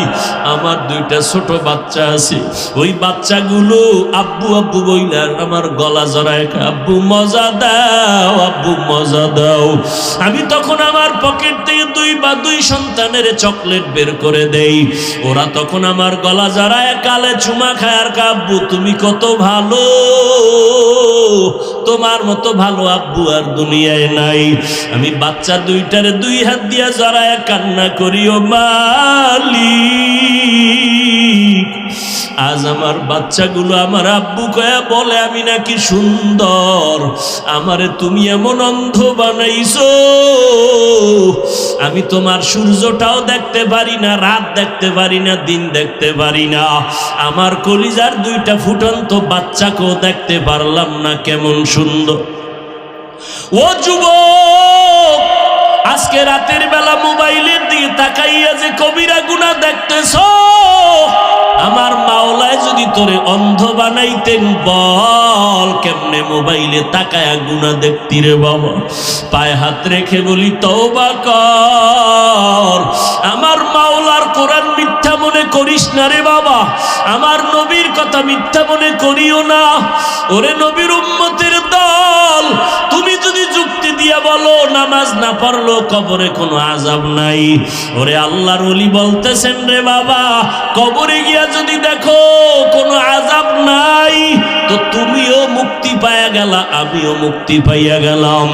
আমার দুইটা ছোট বাচ্চা আছে, ওই বাচ্চাগুলো আব্বু আব্বু বইলার আমার গলা জড়ায়, আব্বু মজা দাও, আব্বু মজা দাও। আমি তখন আমার পকেট থেকে দুই সন্তানের চকলেট বের করে দেই। ওরা তখন আমার গলা জড়ায় কালে চুমা খায় আর আব্বু তুমি কত ভালো, তোমার মতো ভালো আব্বু আর দুনিয়ায় নাই। আমি বাচ্চা দুইটারে দুই হাত দিয়া জড়ায় কান্না করি, ও মালিক, আজ আমার বাচ্চাগুলো আমার আব্বু কয়া বলে আমি নাকি সুন্দর, আমারে তুমি এমন অন্ধ বানাইছো, আমি তোমার সূর্যটাও দেখতে পারি না, রাত দেখতে পারি না, দিন দেখতে পারি না। আমার কলিজার দুইটা ফুটন্ত বাচ্চাকেও দেখতে পারলাম না, কেমন সুন্দর। ও যুবক, আজকে রাতের বেলা মোবাইলের দিকে তাকাইয়া যে কবিরা গুনাহ দেখতেছো, আমার মাওলায় যদি তোরে অন্ধ বানাইতেন, বল কেমনে মোবাইলে তাকায়া গুনাহ দেখতি রে বাবা? পায়ে হাত রেখে বলি তওবা কর। আমার মাওলার কোরআন মিথ্যা মনে করিস না রে বাবা, আমার নবীর কথা মিথ্যা মনে করিও না। ওরে নবীর উম্মতের দল, তুমি যদি যুক্তি দিয়া বলো নামাজ না পড়লো কবরে কোনো আযাব নাই, ওরে আল্লাহর ওলি বলতেছেন রে বাবা, কবরে গিয়া যদি দেখো কোনো আযাব নাই তো তুমিও মুক্তি পাইয়া গেলা, আমিও মুক্তি পাইয়া গেলাম।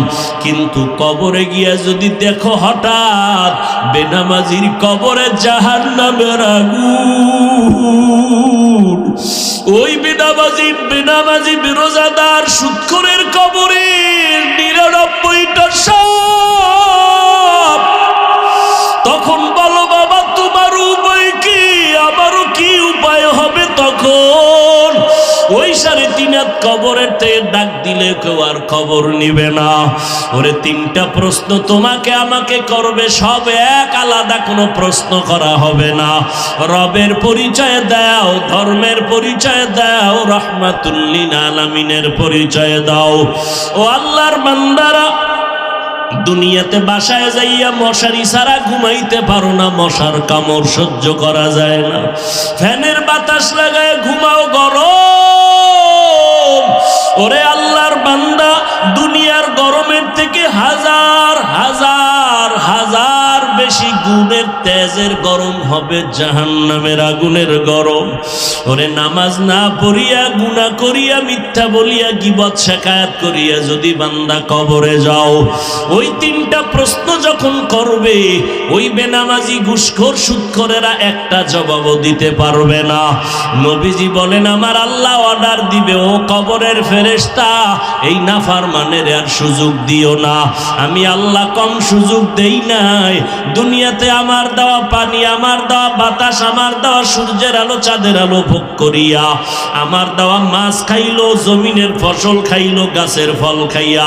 কিন্তু কবরে গিয়া যদি দেখো হঠাৎ বেনামাজির কবরে জাহান্নামের আগুন, ওই বেনামাজি রোজাদার সুদখোরের কবরে ৯৯টা সাপ, তখন বলো বাবা তোমার উপায় কি, আমারও কি উপায় হবে? তখন কবরের থেকে ডাক দিলে কেউ আর খবর নিবে না। ওরে তিনটা প্রশ্ন তোমাকে আমাকে করবে, সব এক, আলাদা কোনো প্রশ্ন করা হবে না। রবের পরিচয় দাও, ধর্মের পরিচয় দাও, রাহমাতুল লিল আলামিনের পরিচয় দাও। ও আল্লাহর বান্দারা, দুনিয়াতে বাসায় যাইয়া মশারি ছাড়া ঘুমাইতে পারো না, মশার কামড় সহ্য করা যায় না, ফ্যানের বাতাস লাগায় ঘুমাও গরম। ওরে আল্লাহর বান্দা, দুনিয়ার গরমের থেকে হাজার হাজার হাজার বেশি গুণের তেজের গরম হবে জাহান্নামের আগুনের গরম। ওরে নামাজ না পড়িয়া, গুনাহ করিয়া, মিথ্যা বলিয়া, গীবত শিকায়াত করিয়া যদি বান্দা কবরে যাও, ওই তিনটা প্রশ্ন যখন করবে, ওই বেনামাজি ঘুষখোর সুদখোরেরা একটা জবাবও দিতে পারবে না। নবীজি বলেন, আমার আল্লাহ অর্ডার দিবে, ও কবরের ফেরেশতা, এই নাফরমানের আর সুযোগ দিও না। আমি আল্লাহ কম সুযোগ দেই নাই। দুনিয়াতে আমার দেওয়া পানি, আমার দেওয়া বাতাস, আমার দেওয়া সূর্যের আলো, চাঁদের আলো ভোগ করিয়া, আমার দেওয়া মাছ খাইলো, জমিনের ফসল খাইলো, গাছের ফল খাইয়া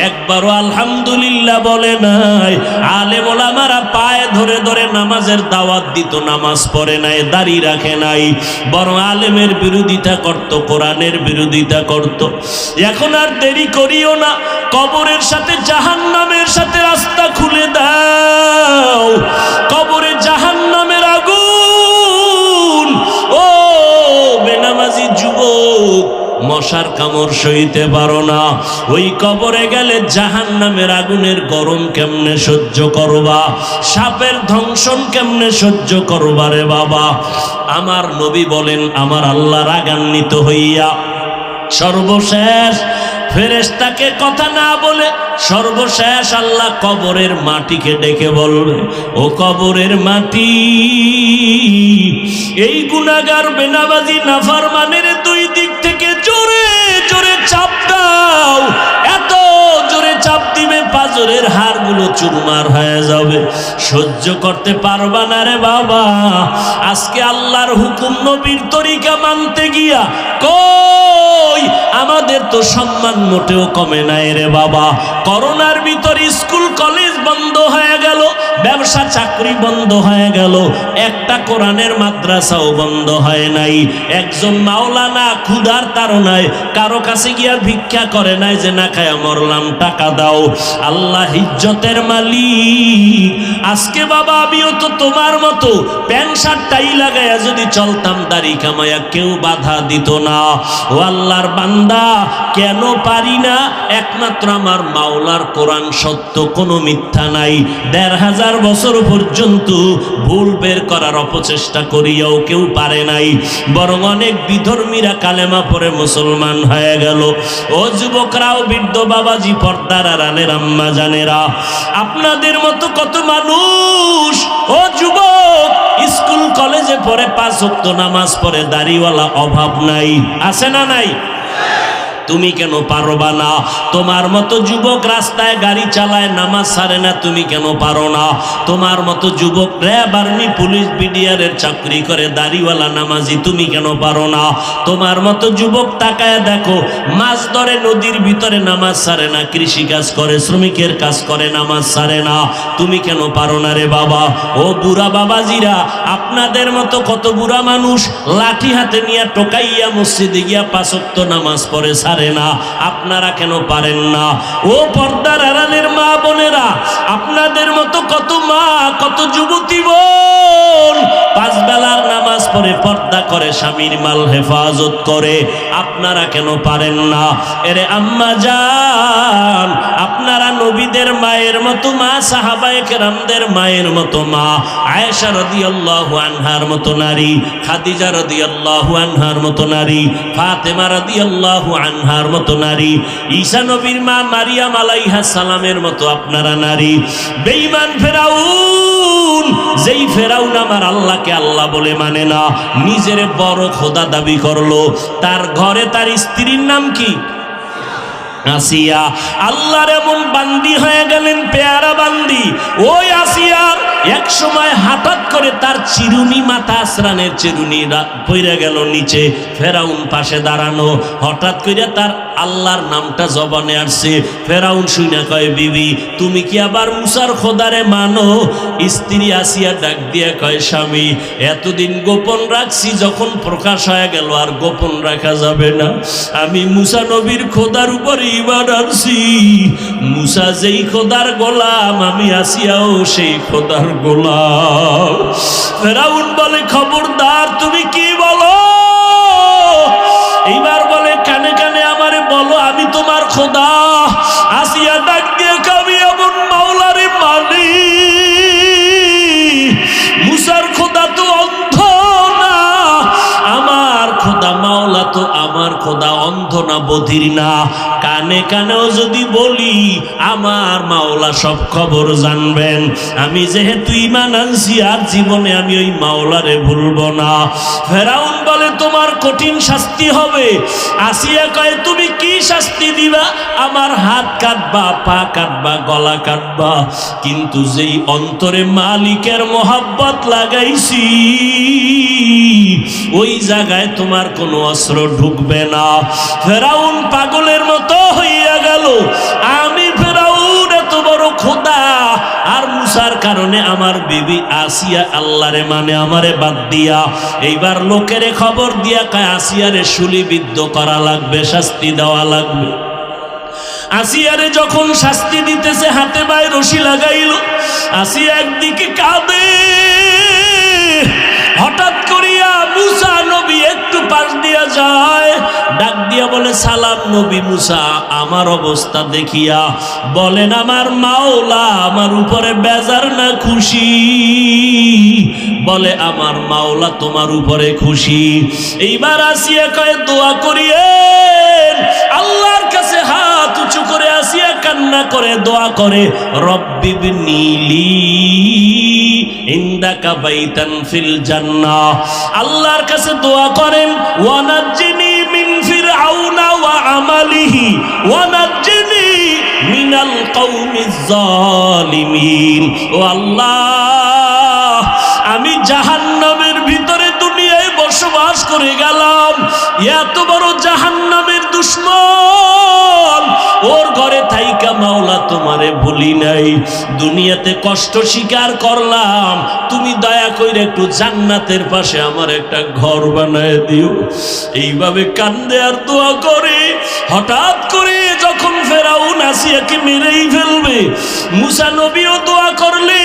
একবারও আলহামদুলিল্লাহ বলে নাই। আলেম ওলামারা পায়ে ধরে ধরে নামাজের দাওয়াত দিত, নামাজ পড়ে নাই, দাড়ি রাখে নাই, বরং আলেমের বিরোধিতা করত, কোরআনের বিরোধিতা করত। এখন আর দেরি করিও না, কবরের সাথে জাহান্নামের সাথে রাস্তা খুলে দাও। কবরে জাহান্নামের আগুন। ও বেনামাজি যুবক, মশার কামড় সইতে পারো না, ওই কবরে গেলে জাহান্নামের আগুনের গরম কেমনে সহ্য করবা? সাপের দংশন কেমনে সহ্য করবা রে বাবা? আমার নবী বলেন, আমার আল্লাহ রাগান্বিত হইয়া সর্বশেষ ফেরেশতাকে কথা না বলে সর্বশেষ আল্লাহ কবরের মাটিকে ডেকে বলবে, ও কবরের মাটি, এই গুনাহগার বেনামাজি নাফরমানের দুই দিক থেকে জোরে জোরে চাপ দাও। এত জোরে চাপ দিবে পাঁজরের হাড়গুলো চুরমার হয়ে যাবে, সহ্য করতে পারবা না রে বাবা। আজকে আল্লাহর হুকুম, নবীর তরিকা মানতে গিয়া কই আমাদের তো সম্মান মোটেও কমে নাই রে বাবা। করোনার ভিতর স্কুল কলেজ বন্ধ হয়ে গেল, ব্যবসা চাকরি বন্ধ হয়ে গেল, একটা কোরআনের মাদ্রাসাও বন্ধ হয় নাই। একজন মাওলানা ক্ষুধার তাড়নায় কারো কাছে গিয়া ভিক্ষা করে নাই যে না খায়া মরলাম, টাকা দাও। আল্লাহ ইজ্জতের মালিক। আজকে বাবা আমিও তো তোমার মতো প্যান্ট শার্ট টাই লাগাইয়া যদি চলতাম, দাড়ি কামাইয়া, কেউ বাধা দিত না। ও আল্লাহর বান্দা, কেন পারি না? একমাত্র আমার মাওলার কোরআন সত্য, কোনো মিথ্যা নাই। ১৫০০ বছর পর্যন্ত ভুল বের করার অপচেষ্টা করিয়াও কেউ পারে নাই, বরং অনেক বিধর্মীরা কালেমা পড়ে মুসলমান হয়ে গেল। ও যুবকরাও, বৃদ্ধ বাবাজি, পর্দার আড়ালের আম্মা জানেরা, আপনাদের মতো কত মানুষ, ও যুবক, স্কুল কলেজে পড়ে, ৫ ওয়াক্ত নামাজ পড়ে, দাড়িওয়ালা অভাব নাই, আছে না নাই? তুমি কেন পারবা না? তোমার মতো যুবক রাস্তায় গাড়ি চালায়, নামাজ ছাড়ে না, তুমি কেন পারো না? তোমার মতো যুবক র্যাব, আর্মি, পুলিশ, বিডিআরের চাকরি করে, দাড়িওয়ালা নামাজি, তুমি কেন পারো না? তোমার মতো যুবক তাকায় দেখো, মাছ ধরে নদীর ভিতরে, নামাজ ছাড়ে না, কৃষি কাজ করে, শ্রমিকের কাজ করে, নামাজ ছাড়ে না, তুমি কেন পারো না রে বাবা? ও বুড়া বাবাজিরা, আপনাদের মতো কত বুড়া মানুষ লাঠি হাতে নিয়ে টোকাইয়া মসজিদে গিয়া ৫ ওয়াক্ত নামাজ পড়ে, না, আপনারা কেন পারেন না? ও পর্দার আড়ালের মা বোনেরা, আপনাদের মতো কত মা, কত যুবতী বোন ৫ বেলার নামাজ পড়ে, পর্দা করে, স্বামীর মাল হেফাজত করে, আপনারা কেন পারেন না? এরে আম্মা জান, আপনারা নবীদের মায়ের মতো মা, সাহাবায়ে কেরামদের মায়ের মতো মা, আয়েশা রাদিয়াল্লাহু আনহার মতো নারী, খাদিজা রাদিয়াল্লাহু আনহার মতো নারী, ফাতেমা রাদিয়াল্লাহু আনহার মতো নারী, ঈসা নবীর মা মারিয়াম আলাইহিস সালামের মতো আপনারা নারী। বেঈমান ফেরাউন, যেই ফেরাউন আমার আল্লাহকে আল্লাহ বলে মানে না, নিজের বড় খোদা দাবি করলো, তার ঘরে তার স্ত্রীর নাম কি? আসিয়া। আল্লাহর এমন বান্দি হয়ে গেলেন, পেয়ারা বান্দি। ওই আসিয়ার এক সময় হঠাৎ করে তার চিরুনি, মাথা আসরানের চিরুনি পইরা গেল নিচে। ফেরাউন পাশে দাঁড়ানো, হঠাৎ করে তার আল্লাহর নামটা জবানে আসছে। ফেরাউন শুইনা কয়, বিবি তুমি কি আবার মুসার খোদারে মানো? স্ত্রী আসিয়া ডাক দিয়া কয়, স্বামী এতদিন গোপন রাখছি, যখন প্রকাশ হয়ে গেল আর গোপন রাখা যাবে না। আমি মুসা নবীর খোদার উপরে ঈমান আনছি। মুসা যেই খোদার গোলাম, আমি আসিয়াও সেই খোদার গোলাম। ফেরাউন বলে, খবরদার, তুমি কি বলো? এইবার বলে, কানে কানে আমারে বলো, আমি তোমার খোদা। আসিয়া ডাক দিয়ে কবি, এমন মাওলারে মানি, মুসার খোদা তো অন্ধ না, আমার খোদা মাওলা তো আমার খোদা অন্ধ না, বধির না। কানে কানেও যদি বলি, আমার মাওলা সব খবর জানবেন। আমি যেহেতু ঈমান আনছি, আর জীবনে আমি ওই মাওলারে ভুলব না। ফেরাউন বলে, তোমার কঠিন শাস্তি হবে। আসিয়া কয়, তুমি কি শাস্তি দিবা? আমার হাত কাটবা, পা কাটবা, গলা কাটবা, কিন্তু যেই অন্তরে মালিকের মোহাব্বত লাগাইছি, ওই জায়গায় তোমার কোনো অস্ত্র ঢুকবে না। ফেরাউন পাগলের মতো হইয়া গেল। আমি ফেরাউন এত বড় খোদা, আর মুসার কারণে আমার বিবি আসিয়া আল্লাহরে মানে আমারে বাদ দিয়া। এইবার লোকেরে খবর দিয়া কয়, আসিয়ারে শুলিবিদ্ধ করা লাগবে, শাস্তি দেওয়া লাগবে। আসিয়ারে যখন শাস্তি দিতেছে, হাতে পায়ে রশি লাগাইল। আসিয়া একদিকে কাঁদে। হঠাৎ করিয়া মুসা নবী একটু পাশ দিয়া যায়, ডাক দিয়া বলে, সালাম নবী মুসা। আমার অবস্থা দেখিয়া বলেন, আমার মাওলা আমার উপরে বেজার না খুশি? বলে, আমার মাওলা তোমার উপরে খুশি। এইবার আসিয়া কয়, দোয়া করিয়েন। আল্লাহর কাছে হাত উঁচু করে আসিয়া কান্না করে দোয়া করে, রব্বি বিনিলি ইনদাকা বাইতান ফিল জান্নাহ। আল্লাহর কাছে দোয়া করেন, ওয়ানাজ্জিনি মিন ফিরআউনা ওয়া আমালিহি ওয়ানাজ্জিনি মিনাল কওমিজ জালিমিন। ও আল্লাহ, আমি জাহান্নামের ভিতরে দুনিয়ায় বসবাস করে গেলাম, এত বড় জাহান্নামের দুশমন, ওর ঘরে থাইকা মাওলা তোমারে ভুলি নাই, দুনিয়াতে কষ্ট স্বীকার করলাম, তুমি দয়া করে একটু জান্নাতের পাশে আমার একটা ঘর বানায় দিও। এইভাবে কান্দে আর দোয়া করে। হঠাৎ করে যখন ফেরাউন আসিয়াকে মেরেই ফেলবে, মুসা নবীও দোয়া করলে,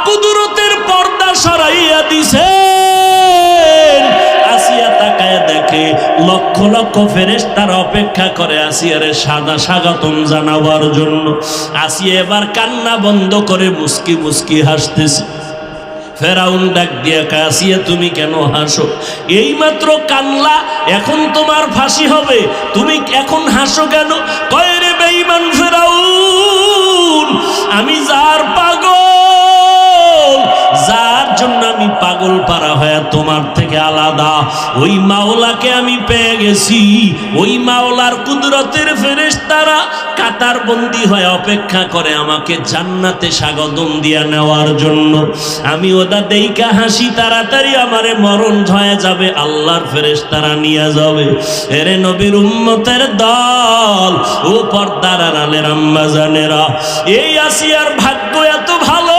কুদরতের পর্দা সরাইয়া দিছে। আসিয়া তাকায় দেখে লক্ষ লক্ষ ফেরেশতারা অপেক্ষা করে আসিয়ারে সাদা স্বাগতম জানাবার জন্য। আসিয়া এবার কান্না বন্ধ করে মুস্কি মুস্কি হাসতেছে। ফেরাউন ডাক দিয়া কয়, আসিয়া তুমি কেন হাসো? এইমাত্র কান্না, এখন তোমার ফাঁসি হবে, তুমি এখন হাসো কেন? কয়, রে বেঈমান ফেরাউন, আমি যার পাগল, যার জন্য আমি পাগল পারা হয়ে তোমার থেকে আলাদা, ওই মাওলাকে আমি পেয়ে গেছি। ওই মাওলার কুদরতের ফেরেশতারা কাতার বন্দী হয়ে অপেক্ষা করে আমাকে জান্নাতে স্বাগতম দিয়া নেওয়ার জন্য। আমি ওটা দেইকা হাসি, তাড়াতাড়ি আমারে মরণ হয়ে যাবে, আল্লাহর ফেরেশতারা নিয়ে যাবে। এরে নবীর উম্মতের দল, ও পর্দার আড়ালের আম্মা জানেরা, এই আসিয়ার ভাগ্য এত ভালো,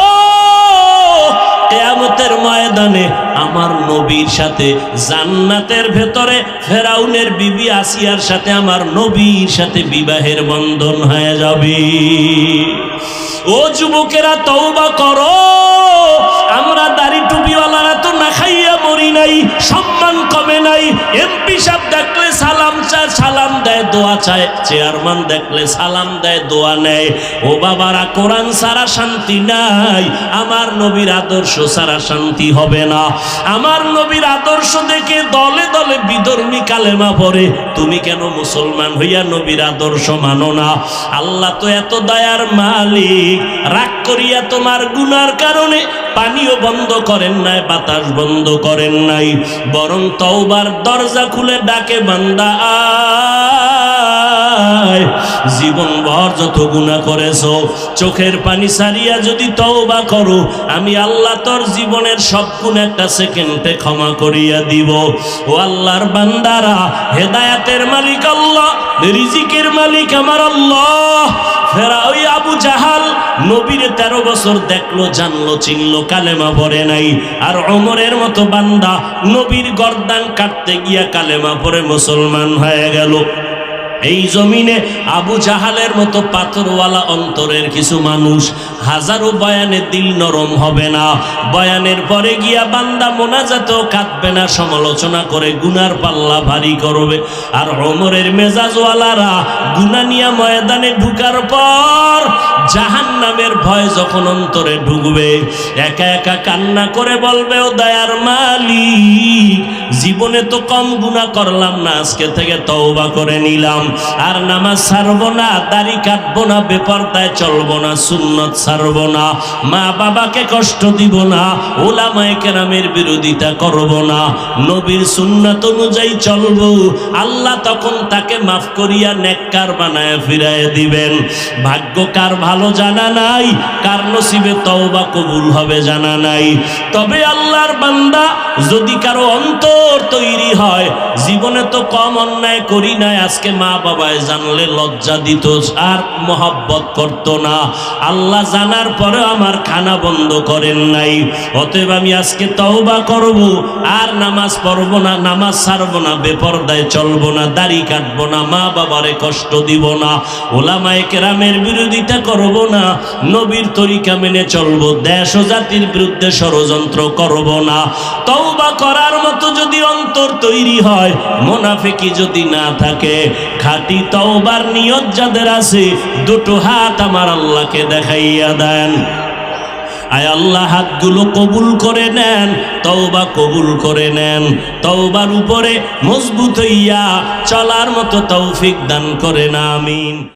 কিয়ামতের ময়দানে আমার নবীর সাথে জান্নাতের ভেতরে ফেরাউনের বিবি আসিয়ার সাথে আমার নবীর সাথে বিবাহের বন্ধন হয়ে যাবে। ও যুবকেরা, তওবা করো। আমরা দাড়ি টুপিওয়ালারা তো না খাইয়া মরি নাই, সম্মান কমে নাই। এমপি সাহেব দেখলে সালাম চায়, সালাম দেয়, দোয়া চায়। চেয়ারম্যান দেখলে সালাম দেয়, দোয়া নেয়। ও বাবারা, কোরআন ছাড়া শান্তি নাই, আমার নবীর আদর্শ ছাড়া শান্তি হবে না। আমার নবীর আদর্শ দেখে দলে দলে বিধর্মী কালেমা পড়ে। তুমি কেন মুসলমান হইয়া নবীর আদর্শ মানো না? আল্লাহ তো এত দয়ার মালিক, রাগ করিয়া তোমার গুনার কারণে পানিও বন্ধ করেন নাই, বাতাস বন্ধ করেন নাই, বরং তওবার দরজা খুলে ডাকে, বান্দা নাই। জীবনভর যত গুনাহ করেছো, চোখের পানি সারিয়া যদি তওবা করো, আমি আল্লাহ তোর জীবনের সব গুনাহ একটা সেকেন্ডে ক্ষমা করিয়া দিব। ও আল্লাহর বান্দারা, হেদায়েতের মালিক আল্লাহ, রিজিকের মালিক আমার আল্লাহ। ফেরা ওই আবু জাহাল নবীর 13 বছর দেখলো, জানলো, চিনলো, কালেমা পড়ে নাই। আর ওমরের মতো বান্দা নবীর গর্দান কাটতে গিয়া কালেমা পড়ে মুসলমান হয়ে গেল। এই জমিনে আবু জাহালের মতো পাথরওয়ালা অন্তরের কিছু মানুষ, হাজারো বয়ানে দিল নরম হবে না, বয়ানের পরে গিয়া বান্দা মোনাজাতেও কাঁদবে না, সমালোচনা করে গুনার পাল্লা ভারী করবে। আর ওমরের মেজাজওয়ালারা গুনাহ নিয়া ময়দানে ঢুকার পর জাহান্নামের ভয় যখন অন্তরে ঢুকবে, একা একা কান্না করে বলবে, ও দয়ার মালিক, জীবনে তো কম গুনাহ করলাম না, আজকে থেকে তওবা করে নিলাম। আর নামাজ ছাড়বো না, দাড়ি কাটবো না, বেপরদায় চলবো না, সুন্নত ছাড়বো না, মা বাবাকে কষ্ট দিব না, ওলামায়ে কেরামের বিরোধিতা করব না, নবীর সুন্নাত অনুযায়ী চলবো। আল্লাহ তখন তাকে মাফ করিয়া নেককার বানায় ফিরায় দিবেন। ভাগ্য কার ভালো জানা নাই, কার নসিবে তওবা কবুল হবে জানা নাই। তবে আল্লাহর বান্দা, যদি কারো অন্তর তৈরি হয়, জীবনে তো কম অন্যায় করি নাই, আজকে মা বাবায় জানলে লজ্জা দিত আর মহব্বত করত না, আল্লাহ জানার পরে আমার খানা বন্ধ করেন নাই, অতএব আমি আজকে তওবা করব, আর নামাজ পড়ব না, নামাজ ছাড়বো না, বেপরদায় চলবো না, দাড়ি কাটবো না, মা বাবারে কষ্ট দিব না, ওলামায়ে কেরামের বিরোধিতা করব না, নবীর তরিকা মেনে চলবো, দেশ ও জাতির বিরুদ্ধে ষড়যন্ত্র করব না। তওবা করার মতো যদি অন্তর তৈরি হয়, মুনাফিকি যদি না থাকে, খাঁটি তওবার নিয়ত যাদের আছে, দুটো হাত আমার আল্লাহকে দেখাইয়া দেন। আয় আল্লাহ, হাতগুলো কবুল করে নেন, তওবা কবুল করে নেন, তওবার উপরে মজবুত হইয়া চলার মতো তৌফিক দান করেন, আমিন।